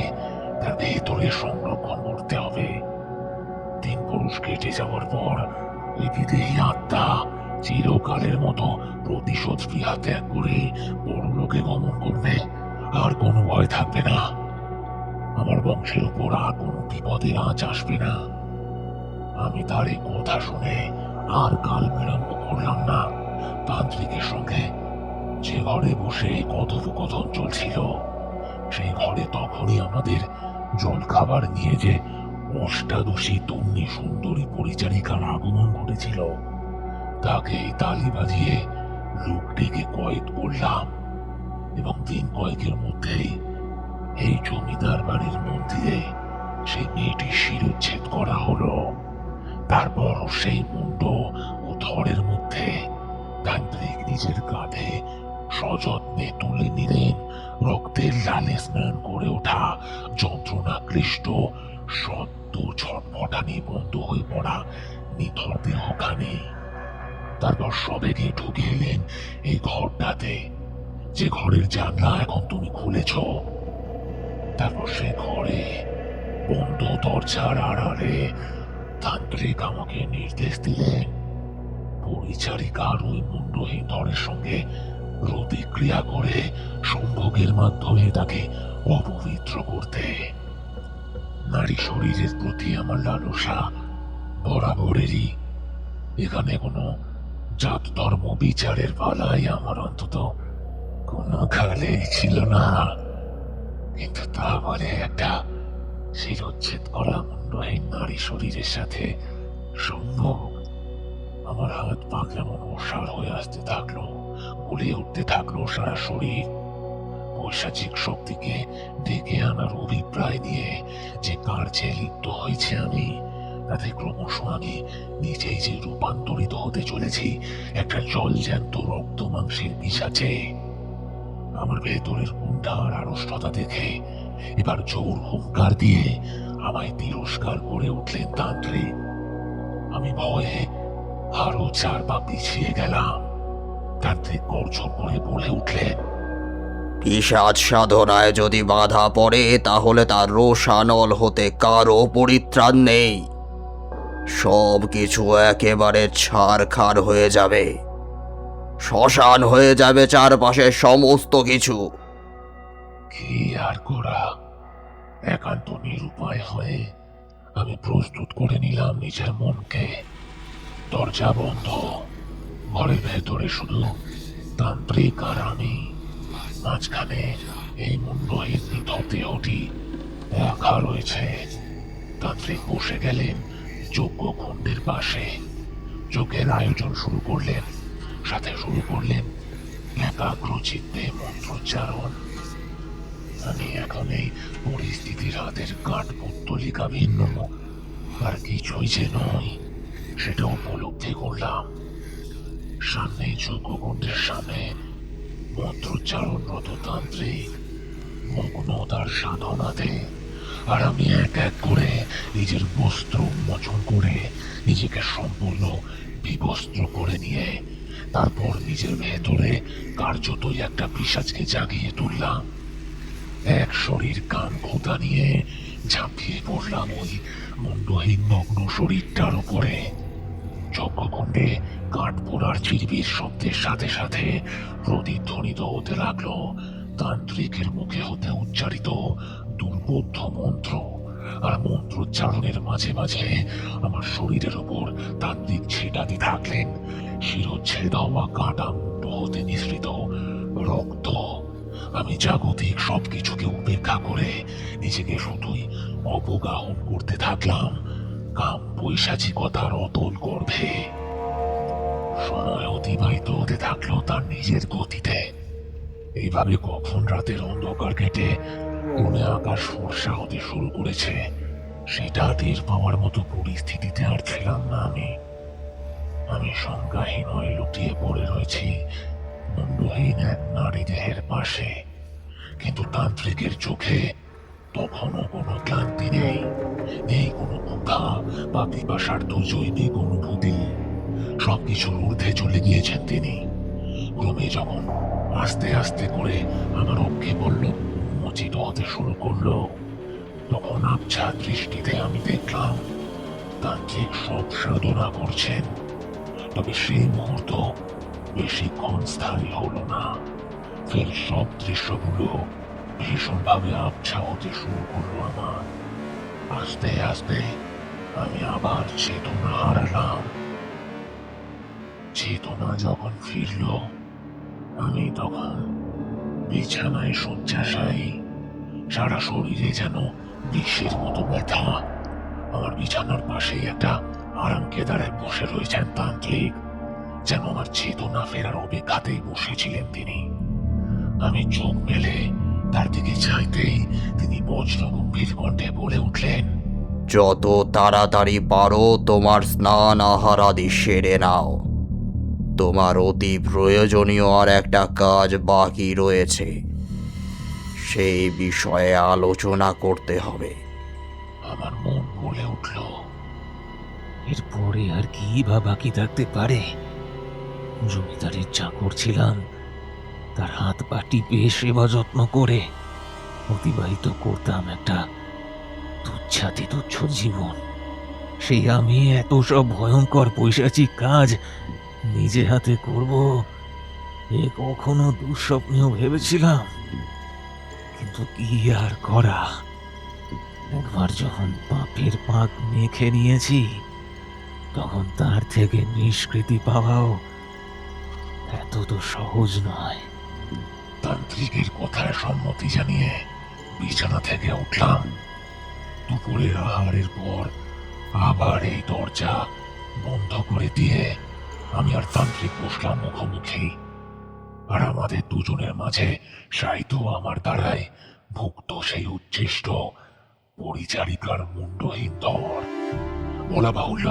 Speaker 5: তার ভেতরে সংরক্ষণ করতে হবে। 3 পুরুষ কেটে যাওয়ার পর ওই বিদেহী আত্মা চিরকালের মতো প্রতিশোধ স্পৃহা ত্যাগ করে পরলোকে গমন করবে। আর কোনো ভয় থাকবে না। আমার বংশের উপর আর কোনো বিপদের আঁচ আসবে না। আমি তার এই কথা শুনে আর কাল বিলম্ব করলাম না। তান্ত্রিকের সঙ্গে যে ঘরে বসে কথোপকথন চলছিল সেই ঘরে তখনই আমাদের জল খাবার নিয়ে যে অষ্টাদশী তন্নি সুন্দরী পরিচারিকার আগমন ঘটেছিল তাকে তালি বাজিয়ে লোক ডেকে কয়েদ করলাম এবং 3 কয়েকের মধ্যেই এই জমিদার বাড়ির মন্দিরে সেই মেয়েটির শিরোচ্ছেদ করা হলো। তারপর সেই মুন্ড ও ধরের মধ্যে তান্ত্রিক নিজের কাঁধে সযত্নে তুলে নিলেন রক্তের লালে স্নান করে ওঠা যন্ত্রণাক্লিষ্ট সদ্য ছটফটানি বন্ধ হয়ে পড়া নিথর দেহখানে। তারপর সবেগে ঢুকে এলেন এই ঘরটাতে, যে ঘরের জানলা এখন তুমি খুলেছ। তারপর সে ঘরে বন্ধ দরজার আড়ালে তান্ত্রিক আমাকে নির্দেশ দিলেন পরিচারিকার ওই মুন্ডহীন ধরের সঙ্গে প্রতিক্রিয়া করে সম্ভোগের মাধ্যমে তাকে অপবিত্র করতে। নারী শরীরের প্রতি আমার লালসা বরাবরেরই। এখানে কোনো জাত ধর্ম বিচারের পালাই আমার অন্তত কোনো কালেই ছিল না। কিন্তু তা বলে একটা শিরোচ্ছেদ করা মুন্ডহীন নারী শরীরের সাথে সম্ভব? আমার হাত পা কেমন অসাড় হয়ে আসতে থাকলো, গলে উঠতে থাকলো সারা শরীর। পৈশাচিক শক্তিকে ডেকে আনার অভিপ্রায় নিয়ে যে কার্যে লিপ্ত হয়েছে আমি, তাতে ক্রমশ আমি নিজেই যে রূপান্তরিত হতে চলেছি একটা জলজ্যান্ত রক্ত মাংসের পিশাচে। আমার ভেতরের কুণ্ঠার আড়ষ্টতা দেখে এবার জোর হুঙ্কার দিয়ে আমায় তিরস্কার করে উঠলেন তান্ত্রিক। আমি ভয়ে আরো 4 পা পিছিয়ে গেলাম। তান্ত্রিক গর্জন করে বলে উঠলেন,
Speaker 8: পিশাচ সাধনায় যদি বাধা পড়ে তাহলে তার রোষানল হতে কারো পরিত্রাণ নেই। সব কিছু একেবারে ছারখার হয়ে যাবে, শ্মশান হয়ে যাবে চারপাশের সমস্ত কিছু।
Speaker 5: কি আর করা, একান্ত নিরুপায় হয়ে আমি প্রস্তুত করে নিলাম নিজের মনকে। দরজা বন্ধ, ঘরের ভেতরে শুধু তান্ত্রিক আর আমি। মাঝখানে এই মুন্ডহীন নিথর দেহটি একা রয়েছে। তান্ত্রিক বসে গেলেন যজ্ঞ কুণ্ডের পাশে, যজ্ঞের আয়োজন শুরু করলেন, সাথে শুরু করলেন একাগ্র চিত্তে মন্ত্রোচ্চারণ। আমি এখন এই পরিস্থিতির হাতের কাঠপুত্তলিকা ভিন্ন আর কিছুই যে নয় সেটা উপলব্ধি করলাম। সামনে যজ্ঞকুণ্ডের সামনে মন্ত্রোচ্চারণরত তান্ত্রিক মগ্ন তার সাধনাতে, আর আমি এক এক করে নিজের বস্ত্র উন্মোচন করে নিজেকে সম্পূর্ণ বিবস্ত্র করে নিয়ে তারপর নিজের ভেতরে কার্যতই একটা পিশাচকে জাগিয়ে তুললাম। এক শরীর কান খোদা নিয়ে ঝাঁপিয়ে পড়লাম ওই মুন্ডহীন মগ্ন শরীরটার উপরে। যজ্ঞকুণ্ডে কাঠ পোড়ার চিরবির শব্দের সাথে সাথে প্রতিধ্বনিত হতে লাগলো তান্ত্রিকের মুখে হতে উচ্চারিত দুর্বোধ্য মন্ত্র। আর মন্ত্রোচ্চারণের মাঝে মাঝে আমার শরীরের উপর তান্ত্রিক ছেটাতে থাকলেন শিরোচ্ছেদ হওয়া কাটা মুন্ড হতে নিঃসৃত রক্ত। আমি জাগতিক সবকিছুকে উপেক্ষা করে নিজেকে শুধুই অবগাহন করতে থাকলাম কাম পৈশাচিকতার অতল গর্ভে। সময় অতিবাহিত হতে থাকলো তার নিজের গতিতে। এইভাবে কখন রাতের অন্ধকার কেটে কোণে আকাশ ফর্সা হতে শুরু করেছে সেটা টের পাওয়ার মতো পরিস্থিতিতে আর ছিলাম না আমি সংজ্ঞাহীন হয়ে লুটিয়ে পড়ে রয়েছি মুন্ডহীন এক নারী দেহের পাশে। কিন্তু তান্ত্রিকের চোখে তখনও কোনো ক্লান্তি নেই, নেই কোনো ক্ষুধা বা পিপাসার্থ জৈবিক অনুভূতি। সবকিছুর ঊর্ধ্বে চলে গিয়েছেন তিনি। ক্রমে যখন আস্তে আস্তে করে আমার অক্ষে বলল উন্মোচিত হতে শুরু করলো, তখন আবছা দৃষ্টিতে আমি দেখলাম তান্ত্রিক সব সাধনা করছেন। তবে সেই মুহূর্ত বেশিক্ষণ স্থায়ী হলো না। ফের সব দৃশ্যগুলো ভীষণভাবে আবছা হতে শুরু করলো আমার। আস্তে আস্তে আমি আবার চেতনা হারালাম। চেতনা যখন ফিরল আমি তখন বিছানায় শয্যাশায়ী, সারা শরীরে যেন বিষের মতো ব্যথা। আমার বিছানার পাশেই একটা আরাম কেদারে বসে রয়েছেন তান্ত্রিক, যেন আমার চেতনা ফেরার অপেক্ষাতেই বসেছিলেন তিনি। আমি চোখ মেলে তার দিকে চাইতেই তিনি বজ্রগম্ভীর কণ্ঠে বলে উঠলেন,
Speaker 8: যত তাড়াতাড়ি পারো তোমার স্নান আহার আদি সেরে নাও। তোমার অতি প্রয়োজনীয় আর একটা কাজ বাকি রয়েছে, সেই বিষয়ে আলোচনা করতে হবে।
Speaker 5: আমার মন বলে উঠল,
Speaker 6: এরপরে আর কি বা বাকি থাকতে পারে? জমিদারের চাকর ছিলাম, তার হাত পা টিপে সেবা যত্ন করে অতিবাহিত করতাম একটা তুচ্ছাতি তুচ্ছ জীবন। সেই আমি এত সব ভয়ঙ্কর পৈশাচিক কাজ নিজে হাতে করব এ কখনো দুঃস্বপ্নেও ভেবেছিলাম? কিন্তু কি আর করা, একবার যখন পাপের পাক মেখে নিয়েছি, তখন তার থেকে নিষ্কৃতি পাওয়াও এত তো সহজ নয়।
Speaker 5: তান্ত্রিকের কথায় সম্মতি জানিয়ে বিছানা থেকে উঠলাম। দুপুরের আহারের পর আবার এই দরজা বন্ধ করে দিয়ে আমি আর তান্ত্রিক বসলাম মুখোমুখি। আর আমাদের দুজনের মাঝে সাহিত্য আমার দ্বারায় ভুক্ত সেই উচ্ছিষ্ট পরিচারিকার মুন্ডহীন ধর। বলা বাহুল্য,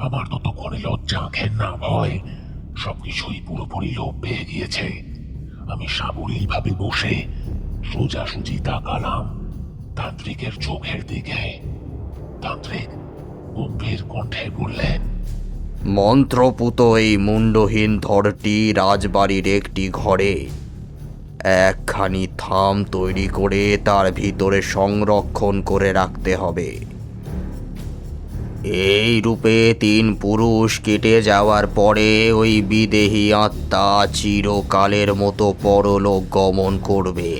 Speaker 5: আমার ততক্ষণে লজ্জা, ঘেন্না, ভয় সবকিছুই পুরোপুরি লোপ পেয়ে গিয়েছে। আমি সাবলীল ভাবে বসে সোজাসুজি তাকালাম তান্ত্রিকের চোখের দিকে। তান্ত্রিক গম্ভীর কণ্ঠে বললেন,
Speaker 8: মন্ত্রপুত এই মুন্ডহীন ধরটি রাজবাড়ির একটি ঘরে একখানি থাম তৈরি করে তার ভিতরে সংরক্ষণ করে রাখতে হবে। এই রূপে 3 পুরুষ কেটে যাওয়ার পরে ওই বিদেহী আত্মা চিরকালের মতো পরলোক গমন করবে।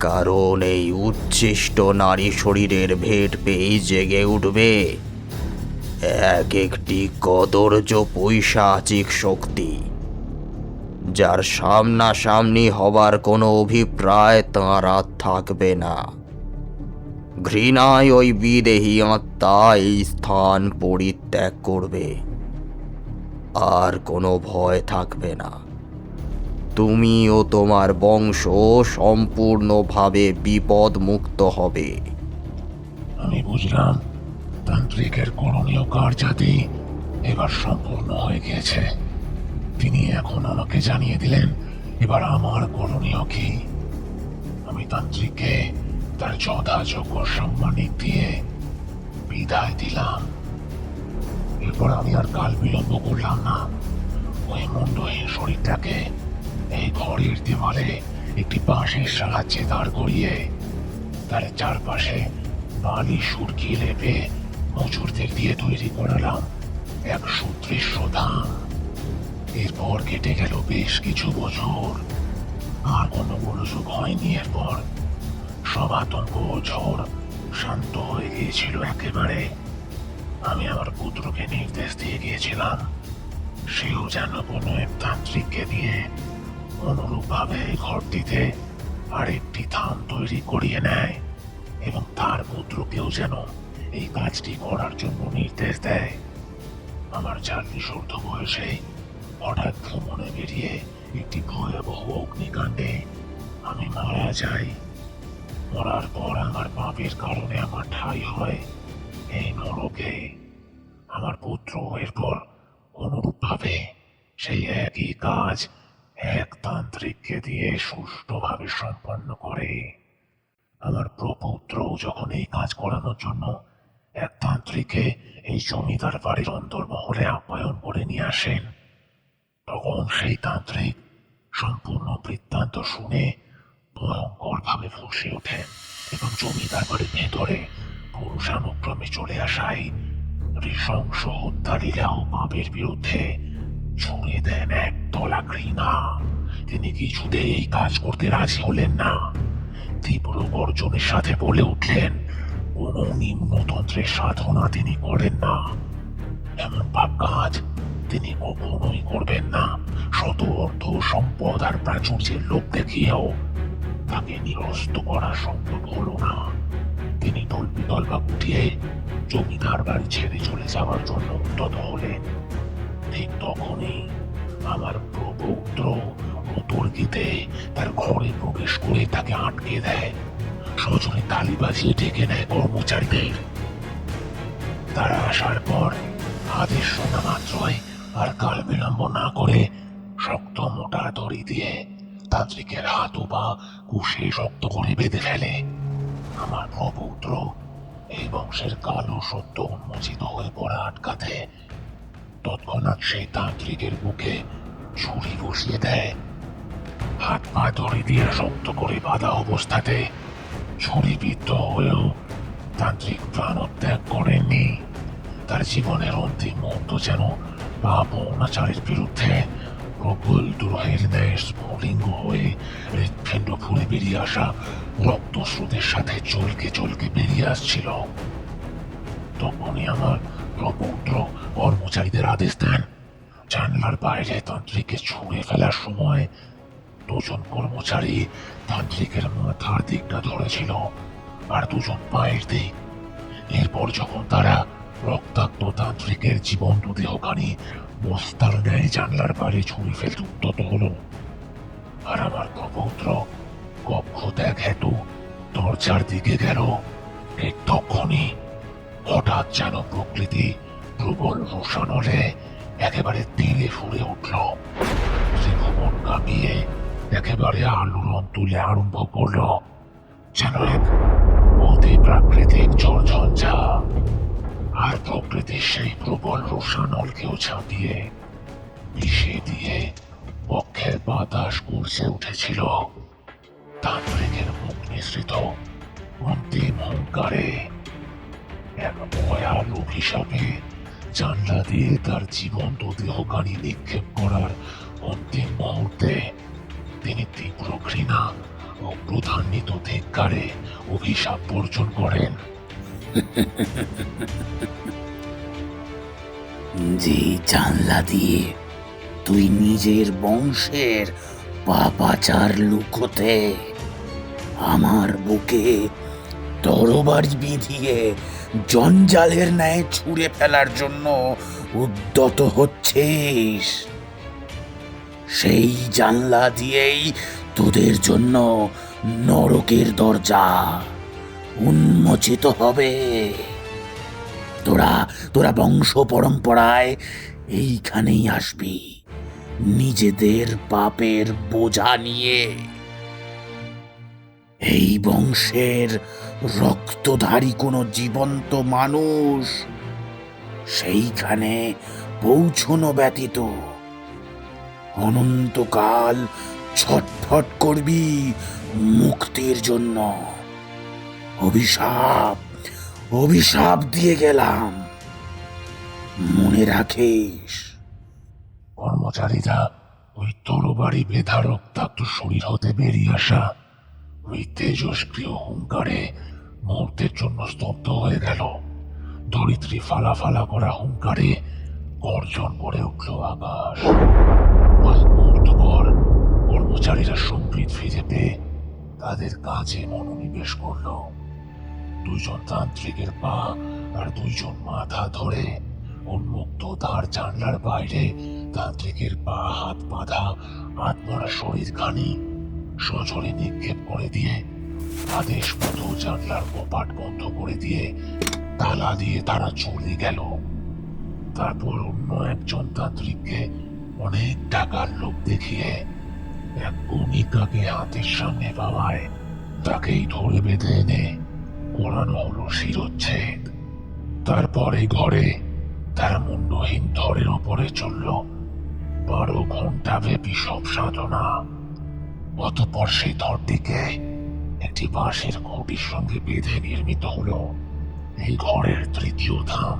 Speaker 8: কারণ এই উচ্ছিষ্ট নারী শরীরের ভেট পেয়েই জেগে উঠবে এক একটি কদর্য পৈশাচিক শক্তি, যার সামনাসামনি হবার কোনো অভিপ্রায় তাঁর আর থাকবে না। ঘৃণায় ওই বিদেহী আত্মা এই স্থান পরিত্যাগ করবে, আর কোনো ভয় থাকবে না। তুমি ও তোমার বংশ সম্পূর্ণভাবে বিপদ মুক্ত হবে।
Speaker 5: আমি বুঝলাম তান্ত্রিকের করণীয় কার্যাদি এবার সম্পূর্ণ হয়ে গিয়েছে। তিনি এখন আমাকে জানিয়ে দিলেন এবার আমার করণীয় কি। আমি তান্ত্রিককে তার যথাযোগ্য সম্মানিক দিয়ে বিদায় দিলাম। এরপর আমি আর কাল বিলম্ব করলাম না। ওই মুন্ডহীন শরীরটাকে এই ঘরের দেওয়ালে একটি বাঁশের সাহায্যে দাঁড় করিয়ে তার চারপাশে বালি সুরকি লেপে মজুরদের দিয়ে তৈরি করালাম এক সুদৃশ্য ধাম। এরপর কেটে গেল বেশ কিছু বছর। আর কোনো গোলযোগ হয়নি। এরপর সব আতঙ্ক ও ঝড় শান্ত হয়ে গিয়েছিল একেবারে। আমি আমার পুত্রকে নির্দেশ দিয়ে গিয়েছিলাম সেও যেন কোনো এক তান্ত্রিককে দিয়ে অনুরূপভাবে ঘরটিতে আরেকটি থাম তৈরি করিয়ে নেয় এবং তার পুত্রকেও যেন এই কাজটি করার জন্য নির্দেশ দেয়। আমার 40 ঊর্ধ্ব বয়সে হঠাৎ ভ্রমণে বেরিয়ে একটি ভয়াবহ অগ্নিকাণ্ডে আমি মারা যাই। মরার পর আমার পাপের কারণে আমার ঠাঁই হয় এই নরকে। আমার পুত্র এরপর অনুরূপভাবে সেই একই কাজ এক তান্ত্রিককে দিয়ে সুষ্ঠুভাবে সম্পন্ন করে। আমার প্রপৌত্র যখন এই কাজ করানোর জন্য এক তান্ত্রিককে এই জমিদার বাড়ির অন্তর্মহলে আপ্যায়ন করে নিয়ে আসেন, তখন সেই তান্ত্রিক সম্পূর্ণ বৃত্তান্ত শুনে ভয়ঙ্কর ভাবে ফুঁসে ওঠেন এবং জমিদার বাড়ির ভেতরে পুরুষানুক্রমে চলে আসায় নৃশংস হত্যালীলা ও পাপের বিরুদ্ধে ছুঁড়ে দেন একতলা ঘৃণা। তিনি কিছুতেই এই কাজ করতে রাজি হলেন না। তীব্র গর্জনের সাথে বলে উঠলেন, কোন নিম্নতন্ত্রের সাধনা তিনি করেন না, এমন পাপ কাজ তিনি কখনোই করবেন না। শত অর্থ সম্পদ আর প্রাচুর্যের লোক দেখিয়েও তাকে নিরস্ত করা সম্ভব হলো না। তিনি তল্পিতল্পা গুটিয়ে জমিদার বাড়ি ছেড়ে চলে যাওয়ার জন্য উদ্যত হলেন। ঠিক তখনই আমার প্রপৌত্র অতর্কিতে তার ঘরে প্রবেশ করে তাকে আটকে দেয়। সজনে তালি বাজিয়ে ডেকে নেয় কর্মচারীদের। তারা আসার পর আদেশ শোনা মাত্রই আর কাল বিলম্ব না করে শক্ত মোটা দড়ি দিয়ে তান্ত্রিকের হাত ও পা কুশে শক্ত করে বেঁধে ফেলে। আমার প্রপৌত্র এই বংশের কালো সত্য উন্মোচিত হয়ে পড়া আটকাতে তৎক্ষণাৎ সেই তান্ত্রিকের বুকে ছুরি বসিয়ে দেয়। হাত পা দড়ি দিয়ে শক্ত করে বাঁধা অবস্থাতে ছুরিবিদ্ধ হয়েও তান্ত্রিক প্রাণত্যাগ করেননি। তার জীবনের অন্তিম মুহূর্ত যেন পাপ ও অনাচারের বিরুদ্ধে প্রবল দ্রোহের ন্যায় স্ফুলিঙ্গ হয়ে হৃৎপিণ্ড ফুলে বেরিয়ে আসা রক্ত স্রোতের সাথে চলকে চলকে বেরিয়ে আসছিল। তখনই আমার প্রপৌত্র কর্মচারীদের আদেশ দেন, জানলার বাইরে তান্ত্রিককে ছুঁড়ে ফেলার সময় দুজন কর্মচারী তান্ত্রিকের মাথার দিকটা ধরেছিল আর দুজন পায়ের দিক। এরপর যখন তারা রক্তাক্ত তান্ত্রিকের জীবন্ত দেহখানি বস্তার ন্যায় জানলার বাইরে ছুঁড়ে ফেলতে উদ্যত হলো, আর আমার প্রপৌত্র কক্ষ ত্যাগ হেতু দরজার দিকে গেল, ঠিক তখনই হঠাৎ যেন প্রকৃতি প্রবল রোষানলে একেবারে তেলে ফুলে উঠল। ত্রিভুবন কাঁপিয়ে একেবারে আলোড়ন তুলে আরম্ভ করল, যেন এক অতি প্রাকৃতিক ঝড়ঝঞ্ঝা। আর প্রকৃতির সেই প্রবল রোষানলকেও ছাপিয়ে মিশিয়ে দিয়ে পক্ষের বাতাস গর্জে উঠেছিল তান্ত্রিকের মুখ নিঃসৃত অন্তিম হুঙ্কারে। এক ভয়াল অভিশাপে জানলা দিয়ে তার জীবন্ত দেহখানি নিক্ষেপ করার অন্তিম মুহূর্তে তিনি তীব্র ঘৃণা ও প্রধান্বিত ধিক্কারে অভিশাপ বর্জন করেন।
Speaker 9: যে জানলা দিয়ে তুই নিজের বংশের পাপাচার লুকোতে আমার বুকে তরবারি বিঁধিয়ে জঞ্জালের ন্যায় ছুঁড়ে ফেলার জন্য উদ্যত হচ্ছিস, সেই জানলা দিয়েই তোদের জন্য নরকের দরজা উন্মোচিত হবে। তোরা তোরা বংশ পরম্পরায় এইখানেই আসবি নিজেদের পাপের বোঝা নিয়ে। এই বংশের রক্তধারী কোনো জীবন্ত মানুষ সেইখানে পৌঁছনো ব্যতীত অনন্তকাল ছটফট করবি মুক্তির জন্য। অভিশাপ অভিশাপ দিয়ে গেলাম, মনে রাখিস।
Speaker 5: কর্মচারীরা ওই তরবারি বেধা রক্তাক্ত শরীর হতে বেরিয়ে আসা ওই তেজস্ক্রিয় হুঙ্কারে মুহূর্তের জন্য স্তব্ধ হয়ে গেল। ধরিত্রী ফালা ফালা করা হুঙ্কারে গর্জন করে উঠল আকাশ। কয়েক মুহূর্ত পর কর্মচারীরা সম্প্রীত ফিরে পেয়ে তাদের কাজে মনোনিবেশ করল। দুইজন তান্ত্রিকের পা আর দুইজন মাথা ধরে উন্মুক্ত তার জানলার বাইরে তান্ত্রিকের পা হাত বাঁধা আত্মারা শরীরখানি সজোরে নিক্ষেপ করে দিয়ে আদেশ মতো জানলার কপাট বন্ধ করে দিয়ে তালা দিয়ে তারা চলে গেল। তারপর অন্য একজন তান্ত্রিককে অনেক টাকার লোভ দেখিয়ে এক কণিকাকে হাতের সামনে পাওয়ায় তাকেই ধরে বেঁধে এনে করানো হলো শিরোচ্ছেদ। তারপর এই ঘরে তারা মুন্ডহীন ধরের ওপরে চলল 12 ঘন্টা ব্যাপী সব সাধনা। অতঃপর সেই ধরটিকে একটি বাঁশের খুঁটির সঙ্গে বেঁধে নির্মিত হলো এই ঘরের তৃতীয় ধাম।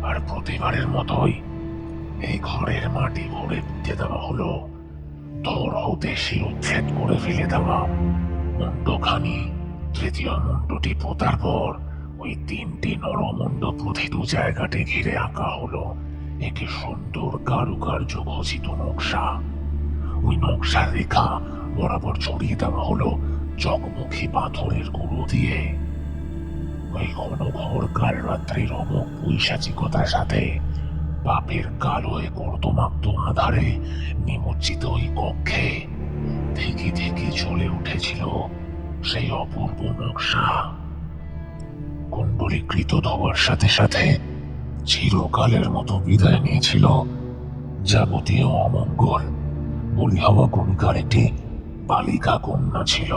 Speaker 5: আর প্রতিবারের মতোই এই ঘরের মাটি ভরে দিতে দেওয়া হলো ধর হতে শিরোচ্ছেদ করে ফেলে দেওয়া মুন্ডখানি। তৃতীয় মুন্ডটি পোতার পর ওই 3টি নরমুণ্ড প্রথিত জায়গাটি ঘিরে আঁকা হলো একটি সুন্দর কারুকার্য খচিত নকশা। ওই নকশার রেখা বরাবর ছড়িয়ে দেওয়া হলো চকমুখী পাথরের গুঁড়ো দিয়ে। ওই ঘনঘোর কাল রাত্রির অমুক পৈশাচিকতার সাথে পাপের কালোয় কর্দমাক্ত আধারে নিমজ্জিত ওই কক্ষে থেকে থেকে চলে উঠেছিল সেই অপূর্ব নকশা। কুণ্ডলীকৃত হওয়ার সাথে সাথে চিরকালের মতো বিদায় নিয়েছিল যাবতীয় অমঙ্গল। বলি হওয়া কণিকার একটি বালিকা কন্যা ছিল,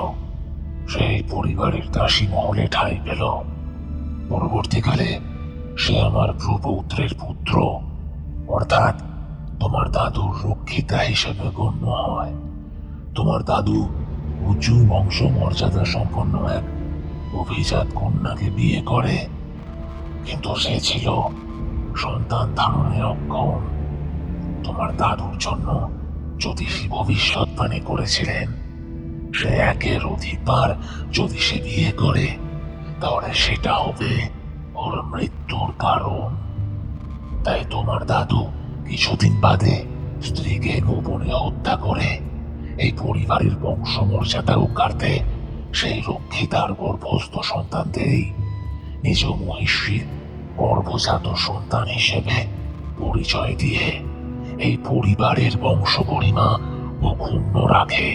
Speaker 5: সেই পরিবারের দাসী মহলে ঠাঁই পেল। পরবর্তীকালে সে আমার প্রপৌত্রের পুত্র, অর্থাৎ তোমার দাদুর রক্ষিতা হিসেবে গণ্য হয়। তোমার দাদু উঁচু বংশ মর্যাদা সম্পন্ন এক অভিজাত কন্যাকে বিয়ে করে, কিন্তু সে ছিল সন্তান ধারণে অক্ষম। তোমার দাদুর জন্য জ্যোতিষী ভবিষ্যৎবাণী করেছিলেন সে একের অধিকবার যদি সে বিয়ে করে তাহলে সেটা হবে ওর মৃত্যুর কারণ। তাই তোমার দাদু কিছুদিন বাদে স্ত্রীকে গোপনে হত্যা করে এই পরিবারের বংশমর্যাদা রক্ষার্থে সেই রক্ষিতার গর্ভস্থ সন্তানদেরই নিজ মহিষীর গর্ভজাত সন্তান হিসেবে পরিচয় দিয়ে এই পরিবারের বংশ গরিমা অক্ষুণ্ণ রাখে।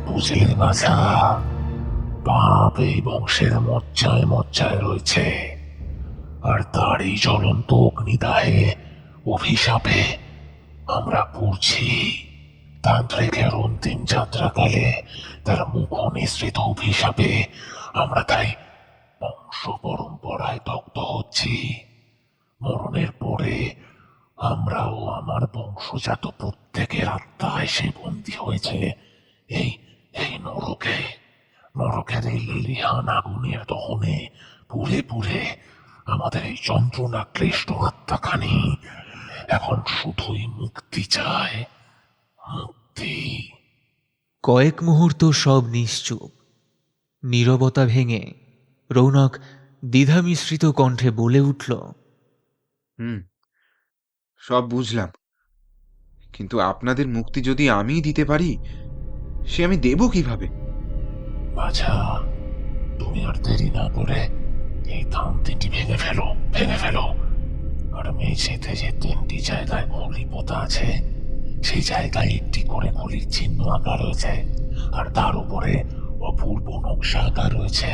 Speaker 5: বুঝলে বাছা, পাপ এই বংশের মজ্জায় মজ্জায় রয়েছে, আর তারই জ্বলন্ত অগ্নিদাহে অভিশাপে আমরা পড়ছি। তান্ত্রিকের অন্তিম যাত্রাকালে তার মুখ নিঃসৃত অভিশাপে আমরা তাই বংশ পরম্পরায় দগ্ধ হচ্ছি। মরণের পরে আমরাও আমার বংশজাত প্রত্যেকের আত্মা এসে বন্দী হয়েছে এই এই নরকে। নরকের এই লিলিহান আগুনের দহনে পুড়ে পুড়ে আমাদের এই যন্ত্রণা ক্লিষ্ট আত্মাখানি এখন শুধুই মুক্তি চায়, মুক্তি।
Speaker 1: কয়েক মুহূর্ত সব নিশ্চুপ। নীরবতা ভেঙে রৌনক দ্বিধামিশ্রিত কণ্ঠে বলে উঠল,
Speaker 3: সব বুঝলাম, কিন্তু আপনাদের মুক্তি যদি আমিই দিতে পারি সে আমি দেব কিভাবে?
Speaker 5: বাছা, তুমি আর দেরি না করে এই থাম তিনটি ভেঙে ফেলো। আর মেঝেতে যে তিনটি জায়গায় খুলি পোতা আছে সেই জায়গায় একটি করে খুলির চিহ্ন আঁকা রয়েছে, আর তার উপরে অপূর্ব নকশা আঁকা রয়েছে।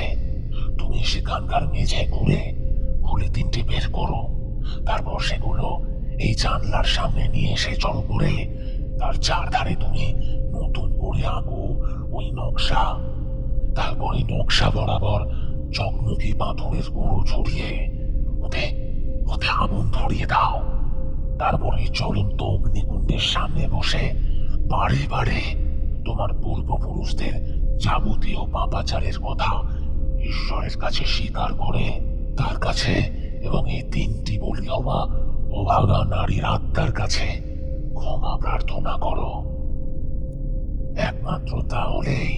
Speaker 5: তুমি সেখানকার মেঝে ঘুরে খুলি তিনটি বের করো, তারপর সেগুলো এই জানলার সামনে নিয়ে এসে জড়ো করে তার চারধারে তুমি নতুন করে আঁকো ওই নকশা। তারপর এই নকশা বরাবর চকমকি পাথরের গুঁড়ো ছড়িয়ে ওতে আগুন ধরিয়ে দাও। তারপর এই জ্বলন্ত অগ্নিকুণ্ডের সামনে বসে বারে বারে তোমার পূর্বপুরুষদের যাবতীয় পাপাচারের কথা ঈশ্বরের কাছে স্বীকার করে তার কাছে এবং এই তিনটি বলি হওয়া অভাগা নারীর আত্মার কাছে ক্ষমা প্রার্থনা করো। একমাত্র তাহলেই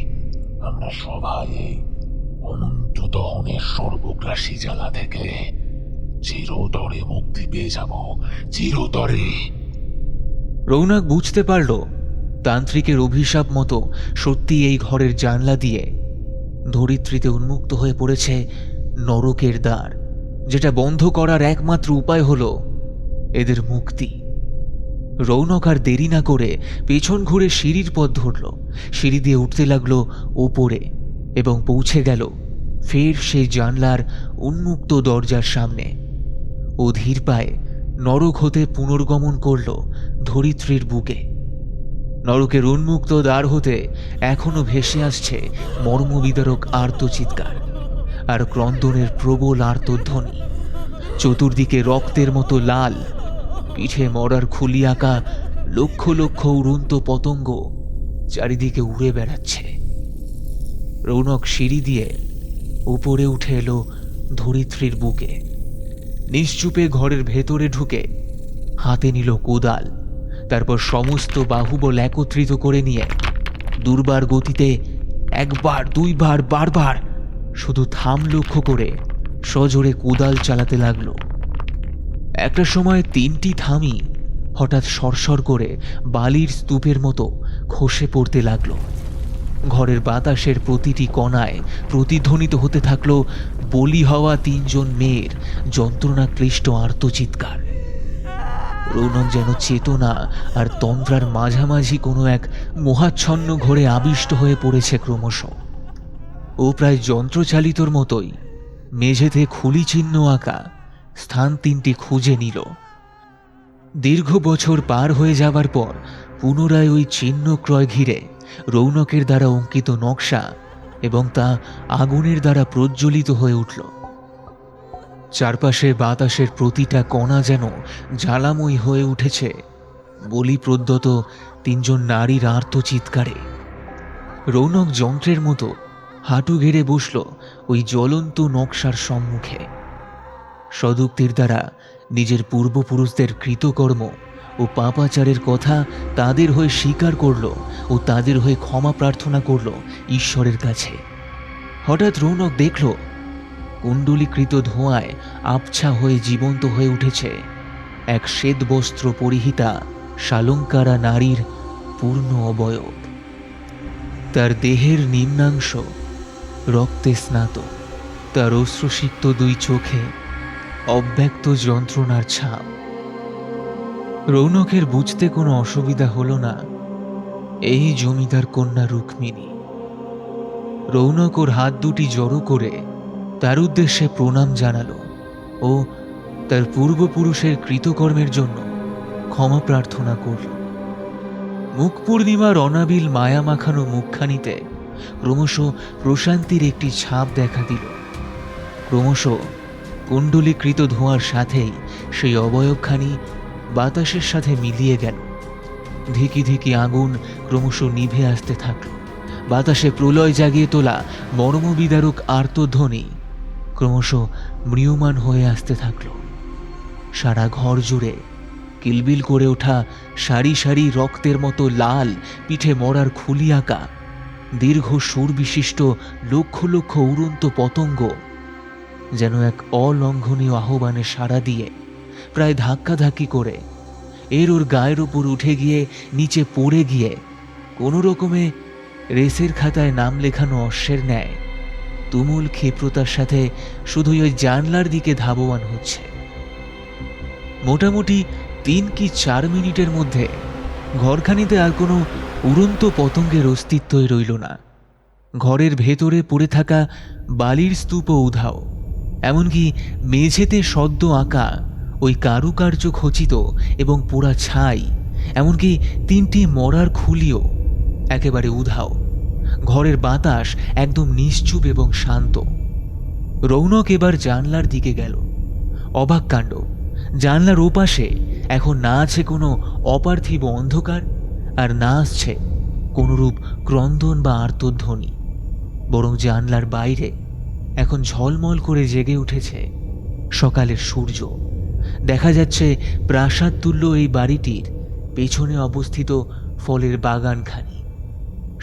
Speaker 5: আমরা সবাই এই অনন্ত দহনের সর্বগ্রাসী জ্বালা থেকে চিরতরে মুক্তি পেয়ে যাব, চিরতরে।
Speaker 1: রৌনক বুঝতে পারল তান্ত্রিকের অভিশাপ মতো সত্যি এই ঘরের জানলা দিয়ে ধরিত্রীতে উন্মুক্ত হয়ে পড়েছে নরকের দ্বার, যেটা বন্ধ করার একমাত্র উপায় হলো এদের মুক্তি। রৌনক আর দেরি না করে পেছন ঘুরে সিঁড়ির পথ ধরল। সিঁড়ি দিয়ে উঠতে লাগলো ওপরে এবং পৌঁছে গেল ফের সেই জানলার উন্মুক্ত দরজার সামনে। অধীর পায়ে নরক হতে পুনর্গমন করল ধরিত্রীর বুকে। নরকের উন্মুক্ত দ্বার হতে এখনো ভেসে আসছে মর্মবিদারক আর্তচিৎকার আর ক্রন্দনের প্রবল আর্তধ্বনি। চতুর্দিকে রক্তের মতো লাল, পিঠে মরার খুলি আঁকা লক্ষ লক্ষ উড়ন্ত পতঙ্গ চারিদিকে উড়ে বেড়াচ্ছে। রৌনক সিঁড়ি দিয়ে উপরে উঠে এলো ধরিত্রীর বুকে। নিশ্চুপে ঘরের ভেতরে ঢুকে হাতে নিল কোদাল, তারপর সমস্ত বাহুবল একত্রিত করে নিয়ে দুর্বার গতিতে একবার দুইবার বারবার শুধু থাম লক্ষ্য করে সজোরে কোদাল চালাতে লাগলো। একটা সময় তিনটি থামই হঠাৎ সরসর করে বালির স্তূপের মতো খসে পড়তে লাগলো। ঘরের বাতাসের প্রতিটি কণায় প্রতিধ্বনিত হতে থাকলো বলি হওয়া তিনজন মেয়ের যন্ত্রণা ক্লিষ্ট আর্তচিৎকার। রৌনক যেন চেতনা আর তন্দ্রার মাঝামাঝি কোনো এক মোহাচ্ছন্ন ঘোরে আবিষ্ট হয়ে পড়েছে ক্রমশ। ও প্রায় যন্ত্রচালিতর মতোই মেঝেতে খুলি চিহ্ন আঁকা স্থান তিনটি খুঁজে নিল। দীর্ঘ বছর পার হয়ে যাবার পর পুনরায় ওই চিহ্ন ক্রয় ঘিরে রৌনকের দ্বারা অঙ্কিত নকশা এবং তা আগুনের দ্বারা প্রজ্বলিত হয়ে উঠল। চারপাশে বাতাসের প্রতিটা কণা যেন জ্বালাময়ী হয়ে উঠেছে বলি প্রদ্যত তিনজন নারীর আর্তচিৎকারে। রৌনক যন্ত্রের মতো হাঁটু গেড়ে বসল ওই জ্বলন্ত নকশার সম্মুখে। সদুক্তির দ্বারা নিজের পূর্বপুরুষদের কৃতকর্ম ও পাপাচারের কথা তাদের হয়ে স্বীকার করলো ও তাদের হয়ে ক্ষমা প্রার্থনা করলো ঈশ্বরের কাছে। হঠাৎ রৌনক দেখল কুণ্ডলীকৃত ধোঁয়ায় আবছা হয়ে জীবন্ত হয়ে উঠেছে এক শ্বেত বস্ত্র পরিহিতা শালঙ্কারা নারীর পূর্ণ অবয়ব। তার দেহের নিম্নাংশ রক্তে স্নাত, তার অশ্রুসিক্ত দুই চোখে অব্যক্ত যন্ত্রণার ছাপ। রৌনকের বুঝতে কোনো অসুবিধা হলো না এই জমিদার কন্যা রুক্মিণী। রৌনক ওর হাত দুটি জড়ো করে তার উদ্দেশ্যে প্রণাম জানালো ও তার পূর্বপুরুষের কৃতকর্মের জন্য ক্ষমা প্রার্থনা করল। মুখ পূর্ণিমার অনাবিল মায়া মাখানো মুখখানিতে ক্রমশ প্রশান্তির একটি ছাপ দেখা দিল। ক্রমশ কুণ্ডলীকৃত ধোঁয়ার সাথেই সেই অবয়বখানি বাতাসের সাথে মিলিয়ে গেল। ধিকি ধিকি আগুন ক্রমশ নিভে আসতে থাকল। বাতাসে প্রলয় জাগিয়ে তোলা মর্মবিদারক আর্তধ্বনি ক্রমশ ম্রিয়মাণ হয়ে আসতে থাকল। সারা ঘর জুড়ে কিলবিল করে ওঠা সারি সারি রক্তের মতো লাল পিঠে মরার খুলি আঁকা দীর্ঘ সুর বিশিষ্ট লক্ষ লক্ষ উড়ন্ত পতঙ্গ যেন এক অলঙ্ঘনীয় আহ্বানে সাড়া দিয়ে প্রায় ধাক্কাধাক্কি করে ওর গায়ের উপর উঠে গিয়ে নিচে পড়ে গিয়ে কোনো রকমে রেসের খাতায় নাম লেখানো অশ্বের ন্যায় তুমুল ক্ষিপ্রতার সাথে শুধুই ওই জানলার দিকে ধাবমান হচ্ছে। মোটামুটি 3 কি 4 মিনিটের মধ্যে ঘরখানিতে আর কোনো উড়ন্ত পতঙ্গের অস্তিত্বই রইল না। ঘরের ভেতরে পড়ে থাকা বালির স্তূপ উধাও, এমনকি মেঝেতে সদ্য আঁকা ওই কারুকার্য খচিত এবং পোড়া ছাই, এমনকি 3টি মরার খুলিও একেবারে উধাও। ঘরের বাতাস একদম নিশ্চুপ এবং শান্ত। রৌনক এবার জানলার দিকে গেল। অবাক কাণ্ড, জানলার ওপাশে এখন না আছে কোনো অপার্থিব অন্ধকার, আর না আসছে কোনরূপ ক্রন্দন বা আর্তধ্বনি, বরং জানলার বাইরে এখন ঝলমল করে জেগে উঠেছে সকালের সূর্য। দেখা যাচ্ছে প্রাসাদ তুল্য এই বাড়িটির পেছনে অবস্থিত ফলের বাগানখানি।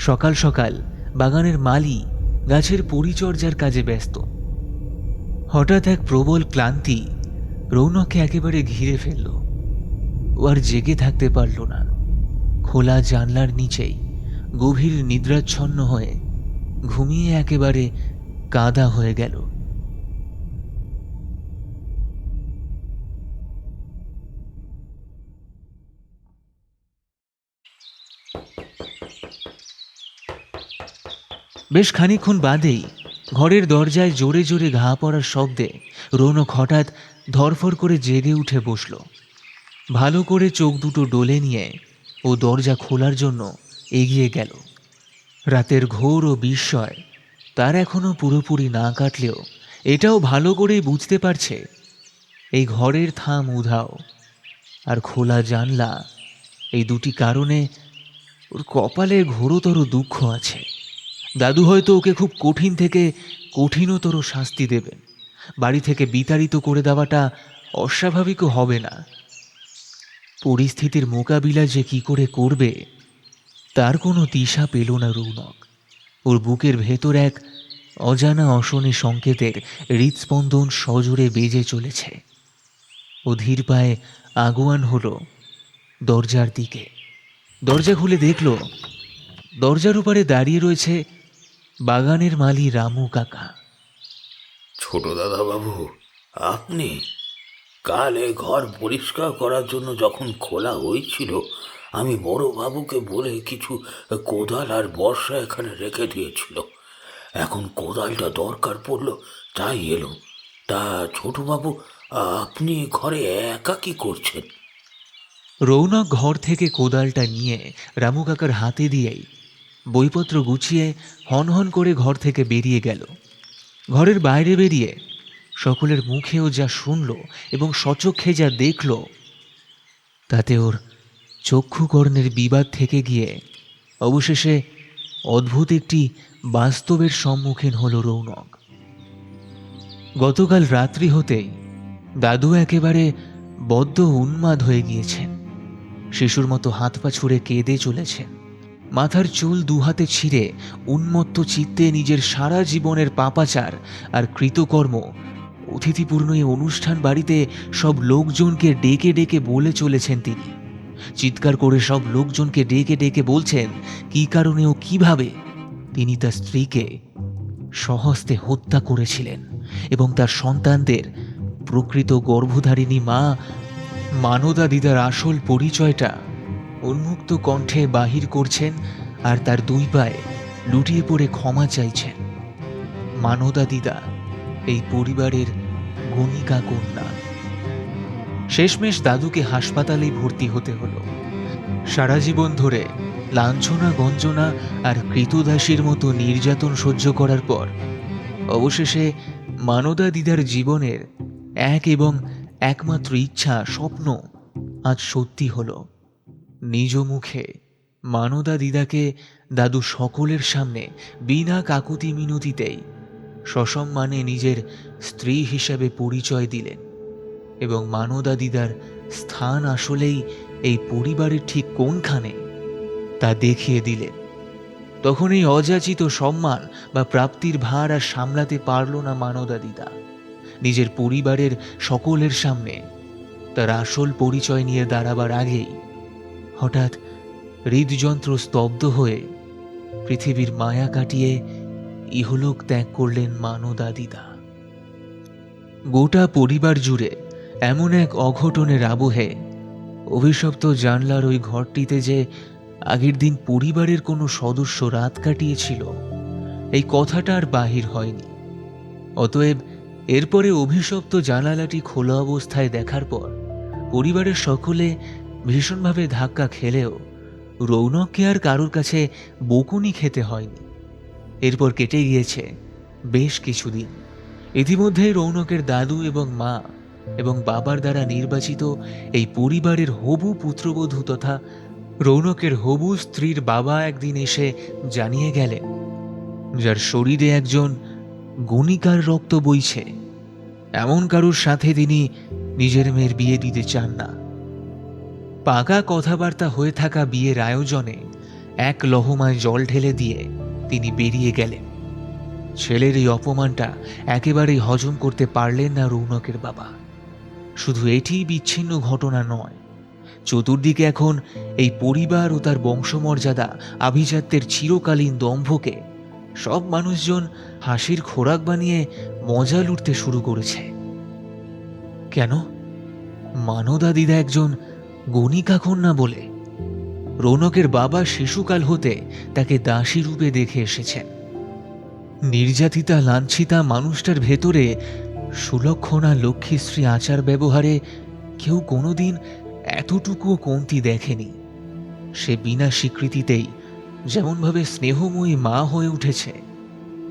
Speaker 1: সকাল সকাল বাগানের মালি গাছের পরিচর্যার কাজে ব্যস্ত। হঠাৎ এক প্রবল ক্লান্তি রৌনককে একেবারে ঘিরে ফেলল। ও আর জেগে থাকতে পারল না। খোলা জানলার নিচেই গভীর নিদ্রাচ্ছন্ন হয়ে ঘুমিয়ে একেবারে কাদা হয়ে গেল। বেশ খানিকক্ষণ বাদেই ঘরের দরজায় জোরে জোরে ঘা পড়ার শব্দে রৌনক হঠাৎ ধরফর করে জেগে উঠে বসল। ভালো করে চোখ দুটো ডলে নিয়ে ও দরজা খোলার জন্য এগিয়ে গেল। রাতের ঘোর ও বিস্ময় তার এখনো পুরোপুরি না কাটলেও এটাও ভালো করেই বুঝতে পারছে এই ঘরের থাম উধাও আর খোলা জানলা, এই দুটি কারণে ওর কপালে ঘোরতর দুঃখ আছে। দাদু হয়তো ওকে খুব কঠিন থেকে কঠিনতর শাস্তি দেবেন। বাড়ি থেকে বিতাড়িত করে দেওয়াটা অস্বাভাবিকও হবে না। পরিস্থিতির মোকাবিলা যে কি করে করবে তার কোনো দিশা পেল না রৌনক। ওর বুকের ভেতর এক অজানা অশনি সংকেতের হৃৎস্পন্দন সজোরে বেজে চলেছে। ও ধীর পায়ে আগুয়ান হলো দরজার দিকে। দরজা খুলে দেখল দরজার উপরে দাঁড়িয়ে রয়েছে বাগানের মালি রামু কাকা।
Speaker 9: ছোট দাদা বাবু, আপনি কালে ঘর পরিষ্কার করার জন্য যখন খোলা হয়েছিল, আমি বড় বাবুকে বলে কিছু কোদাল আর বর্ষা এখানে রেখে দিয়েছিল। এখন কোদালটা দরকার পড়লো তাই এলো। তা ছোট বাবু, আপনি ঘরে একা কি করছেন?
Speaker 1: রৌনক ঘর থেকে কোদালটা নিয়ে রামু কাকার হাতে দিয়েই বইপত্র গুছিয়ে হনহন করে ঘর থেকে বেরিয়ে গেল। ঘরের বাইরে বেরিয়ে সকলের মুখেও যা শুনল এবং সচক্ষে যা দেখল তাতে ওর চক্ষুকর্ণের বিবাদ থেকে গিয়ে অবশেষে অদ্ভুত একটি বাস্তবের সম্মুখীন হল রৌনক। গতকাল রাত্রি হতেই দাদু একেবারে বদ্ধ উন্মাদ হয়ে গিয়েছেন। শিশুর মতো হাত পা ছুঁড়ে কেঁদে চলেছেন। মাথার চুল দুহাতে ছিঁড়ে উন্মত্ত চিত্তে নিজের সারা জীবনের পাপাচার আর কৃতকর্ম অতিথিপূর্ণ এই অনুষ্ঠান বাড়িতে সব লোকজনকে ডেকে ডেকে বলে চলেছেন তিনি। চিৎকার করে সব লোকজনকে ডেকে ডেকে বলছেন কী কারণে ও কিভাবে তিনি তার স্ত্রীকে সহস্তে হত্যা করেছিলেন এবং তার সন্তানদের প্রকৃত গর্ভধারিণী মা মানদা দিদার আসল পরিচয়টা উন্মুক্ত কণ্ঠে বাহির করছেন আর তার দুই পায়ে লুটিয়ে পড়ে ক্ষমা চাইছেন। মানদা দিদা এই পরিবারের গণিকা কন্যা। শেষমেশ দাদুকে হাসপাতালেই ভর্তি হতে হলো। সারা জীবন ধরে লাঞ্ছনা গঞ্জনা আর কৃতদাসীর মতো নির্যাতন সহ্য করার পর অবশেষে মানদা দিদার জীবনের এক এবং একমাত্র ইচ্ছা, স্বপ্ন আজ সত্যি হলো। নিজ মুখে মানদা দিদাকে দাদু সকলের সামনে বিনা কাকুতি মিনতিতেই সসম্মানে নিজের স্ত্রী হিসাবে পরিচয় দিলেন এবং মানদা দিদার স্থান আসলেই এই পরিবারের ঠিক কোনখানে তা দেখিয়ে দিলেন। তখন এই অযাচিত সম্মান বা প্রাপ্তির ভার আর সামলাতে পারল না মানদা দিদা। নিজের পরিবারের সকলের সামনে তার আসল পরিচয় নিয়ে দাঁড়াবার আগেই হঠাৎ হৃদযন্ত্র স্তব্ধ হয়ে পৃথিবীর মায়া কাটিয়ে ইহলোক ত্যাগ করলেন মানদা দিদা। গোটা পরিবার জুড়ে এমন এক অঘটনের আবহে অভিশপ্ত জানলার ওই ঘরটিতে যে আগের দিন পরিবারের কোনো সদস্য রাত কাটিয়েছিল এই কথাটা আর বাহির হয়নি। অতএব এরপরে অভিশপ্ত জানালাটি খোলা অবস্থায় দেখার পর পরিবারের সকলে ভীষণভাবে ধাক্কা খেলেও রৌনককে আর কারোর কাছে বকুনি খেতে হয়নি। এরপর কেটে গিয়েছে বেশ কিছুদিন। ইতিমধ্যেই রৌনকের দাদু এবং মা এবং বাবার দ্বারা নির্বাচিত এই পরিবারের হবু পুত্রবধূ তথা রৌনকের হবু স্ত্রীর বাবা একদিন এসে জানিয়ে গেলেন যার শরীরে একজন গণিকার রক্ত বইছে এমন কারুর সাথে তিনি নিজের মেয়ের বিয়ে দিতে চান না। পাকা কথাবার্তা হয়ে থাকা বিয়ের আয়োজনে এক লহমায় জল ঢেলে দিয়ে তিনি বেরিয়ে গেলেন। ছেলের এই অপমানটা একেবারেই হজম করতে পারলেন না রৌনকের বাবা। শুধু এটিই বিচ্ছিন্ন ঘটনা নয়, চতুর্দিকে এখন এই পরিবার ও তার বংশমর্যাদা আভিজাত্যের চিরকালীন দম্ভকে সব মানুষজন হাসির খোরাক বানিয়ে মজা লুটতে শুরু করেছে। কেন? মানদা দিদা একজন গণিকা কন্যা বলে। রৌনকের বাবা শিশুকাল হতে তাকে দাসী রূপে দেখে এসেছেন। নির্যাতিতা লাঞ্ছিতা মানুষটার ভেতরে সুলক্ষণা লক্ষ্মীশ্রী আচার ব্যবহারে কেউ কোনোদিন এতটুকুও কমতি দেখেনি। সে বিনা স্বীকৃতিতেই যেমনভাবে স্নেহময়ী মা হয়ে উঠেছে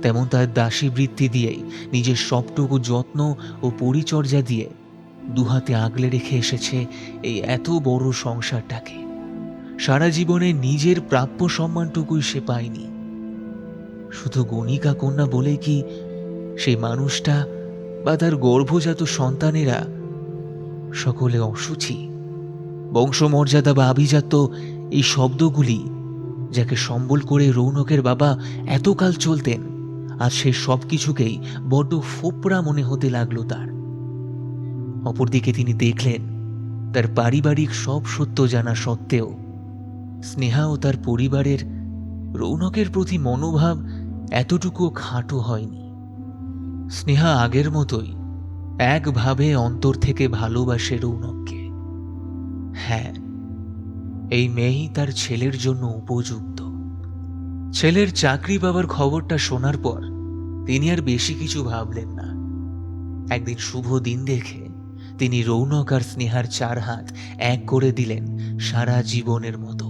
Speaker 1: তেমন তার দাসী বৃত্তি দিয়েই নিজের সবটুকু যত্ন ও পরিচর্যা দিয়ে দুহাতে আগলে রেখে এসেছে এই এত বড় সংসারটাকে। সারা জীবনে নিজের প্রাপ্য সম্মানটুকুই সে পায়নি। শুধু গণিকা কন্যা বলে কি সেই মানুষটা বা তার গর্ভজাত সন্তানেরা সকলে অসুচি? বংশমর্যাদা বা আভিজাত্য এই শব্দগুলি যাকে সম্বল করে রৌনকের বাবা এতকাল চলতেন আজ সে সব কিছুকেই বড্ড ফোপড়া মনে হতে লাগলো তার। অপরদিকে তিনি দেখলেন তার পারিবারিক সব সত্য জানা সত্ত্বেও স্নেহা ও তার পরিবারের রৌনকের প্রতি মনোভাব এতটুকু খাটো হয়নি। স্নেহা আগের মতোই একভাবে অন্তর থেকে ভালোবাসে রৌনককে। হ্যাঁ, এই মেয়েই তার ছেলের জন্য উপযুক্ত। ছেলের চাকরি পাবার খবরটা শোনার পর তিনি আর বেশি কিছু ভাবলেন না। একদিন শুভ দিন দেখে তিনি রৌনক আর স্নেহার 4 হাত এক করে দিলেন সারা জীবনের মতো।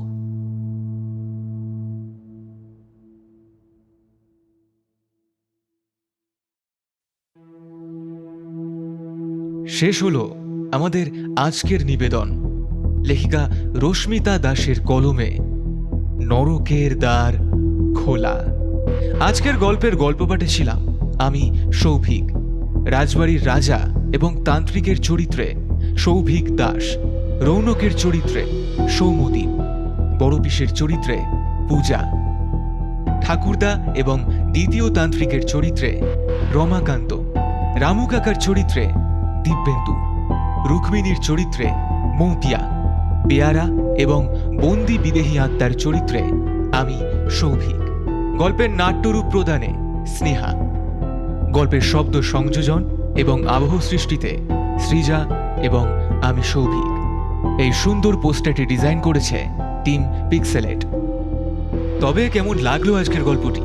Speaker 1: শেষ হলো আমাদের আজকের নিবেদন। লেখিকা রশ্মিতা দাসের কলমে নরকের দ্বার খোলা। আজকের গল্পের গল্পপাঠে ছিলাম আমি সৌভিক। রাজবাড়ির রাজা এবং তান্ত্রিকের চরিত্রে সৌভিক দাস। রৌনকের চরিত্রে সৌমদীপ, বড় পিসের চরিত্রে পূজা, ঠাকুরদা এবং দ্বিতীয় তান্ত্রিকের চরিত্রে রমাকান্ত, রামু কাকার চরিত্রে দিব্যেন্দু, রুক্মিণীর চরিত্রে মৌপিয়া, পেয়ারা এবং বন্দি বিদেহী আত্মার চরিত্রে আমি সৌভিক। গল্পের নাট্যরূপ প্রদানে স্নেহা, গল্পের শব্দ সংযোজন এবং আবহ সৃষ্টিতে সৃজা এবং আমি সৌভিক। এই সুন্দর পোস্টারটি ডিজাইন করেছে টিম পিক্সেলেট। তবে কেমন লাগলো আজকের গল্পটি?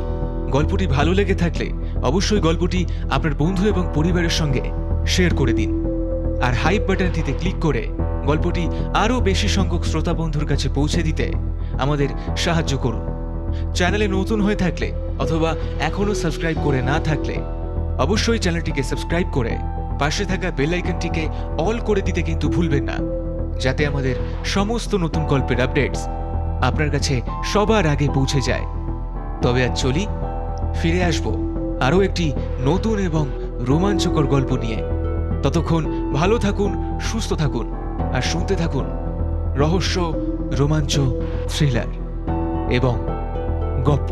Speaker 1: গল্পটি ভালো লেগে থাকলে অবশ্যই গল্পটি আপনার বন্ধু এবং পরিবারের সঙ্গে শেয়ার করে দিন, আর হাইপ বাটনটিতে ক্লিক করে গল্পটি আরও বেশি সংখ্যক শ্রোতা বন্ধুর কাছে পৌঁছে দিতে আমাদের সাহায্য করুন। চ্যানেলে নতুন হয়ে থাকলে অথবা এখনও সাবস্ক্রাইব করে না থাকলে অবশ্যই চ্যানেলটিকে সাবস্ক্রাইব করে পাশে থাকা বেল আইকনটিকে অল করে দিতে কিন্তু ভুলবেন না, যাতে আমাদের সমস্ত নতুন গল্পের আপডেটস আপনার কাছে সবার আগে পৌঁছে যায়। তবে আজ চলি, ফিরে আসব আরও একটি নতুন এবং রোমাঞ্চকর গল্প নিয়ে। ততক্ষণ ভালো থাকুন, সুস্থ থাকুন আর শুনতে থাকুন রহস্য, রোমাঞ্চ, থ্রিলার এবং গপ্প।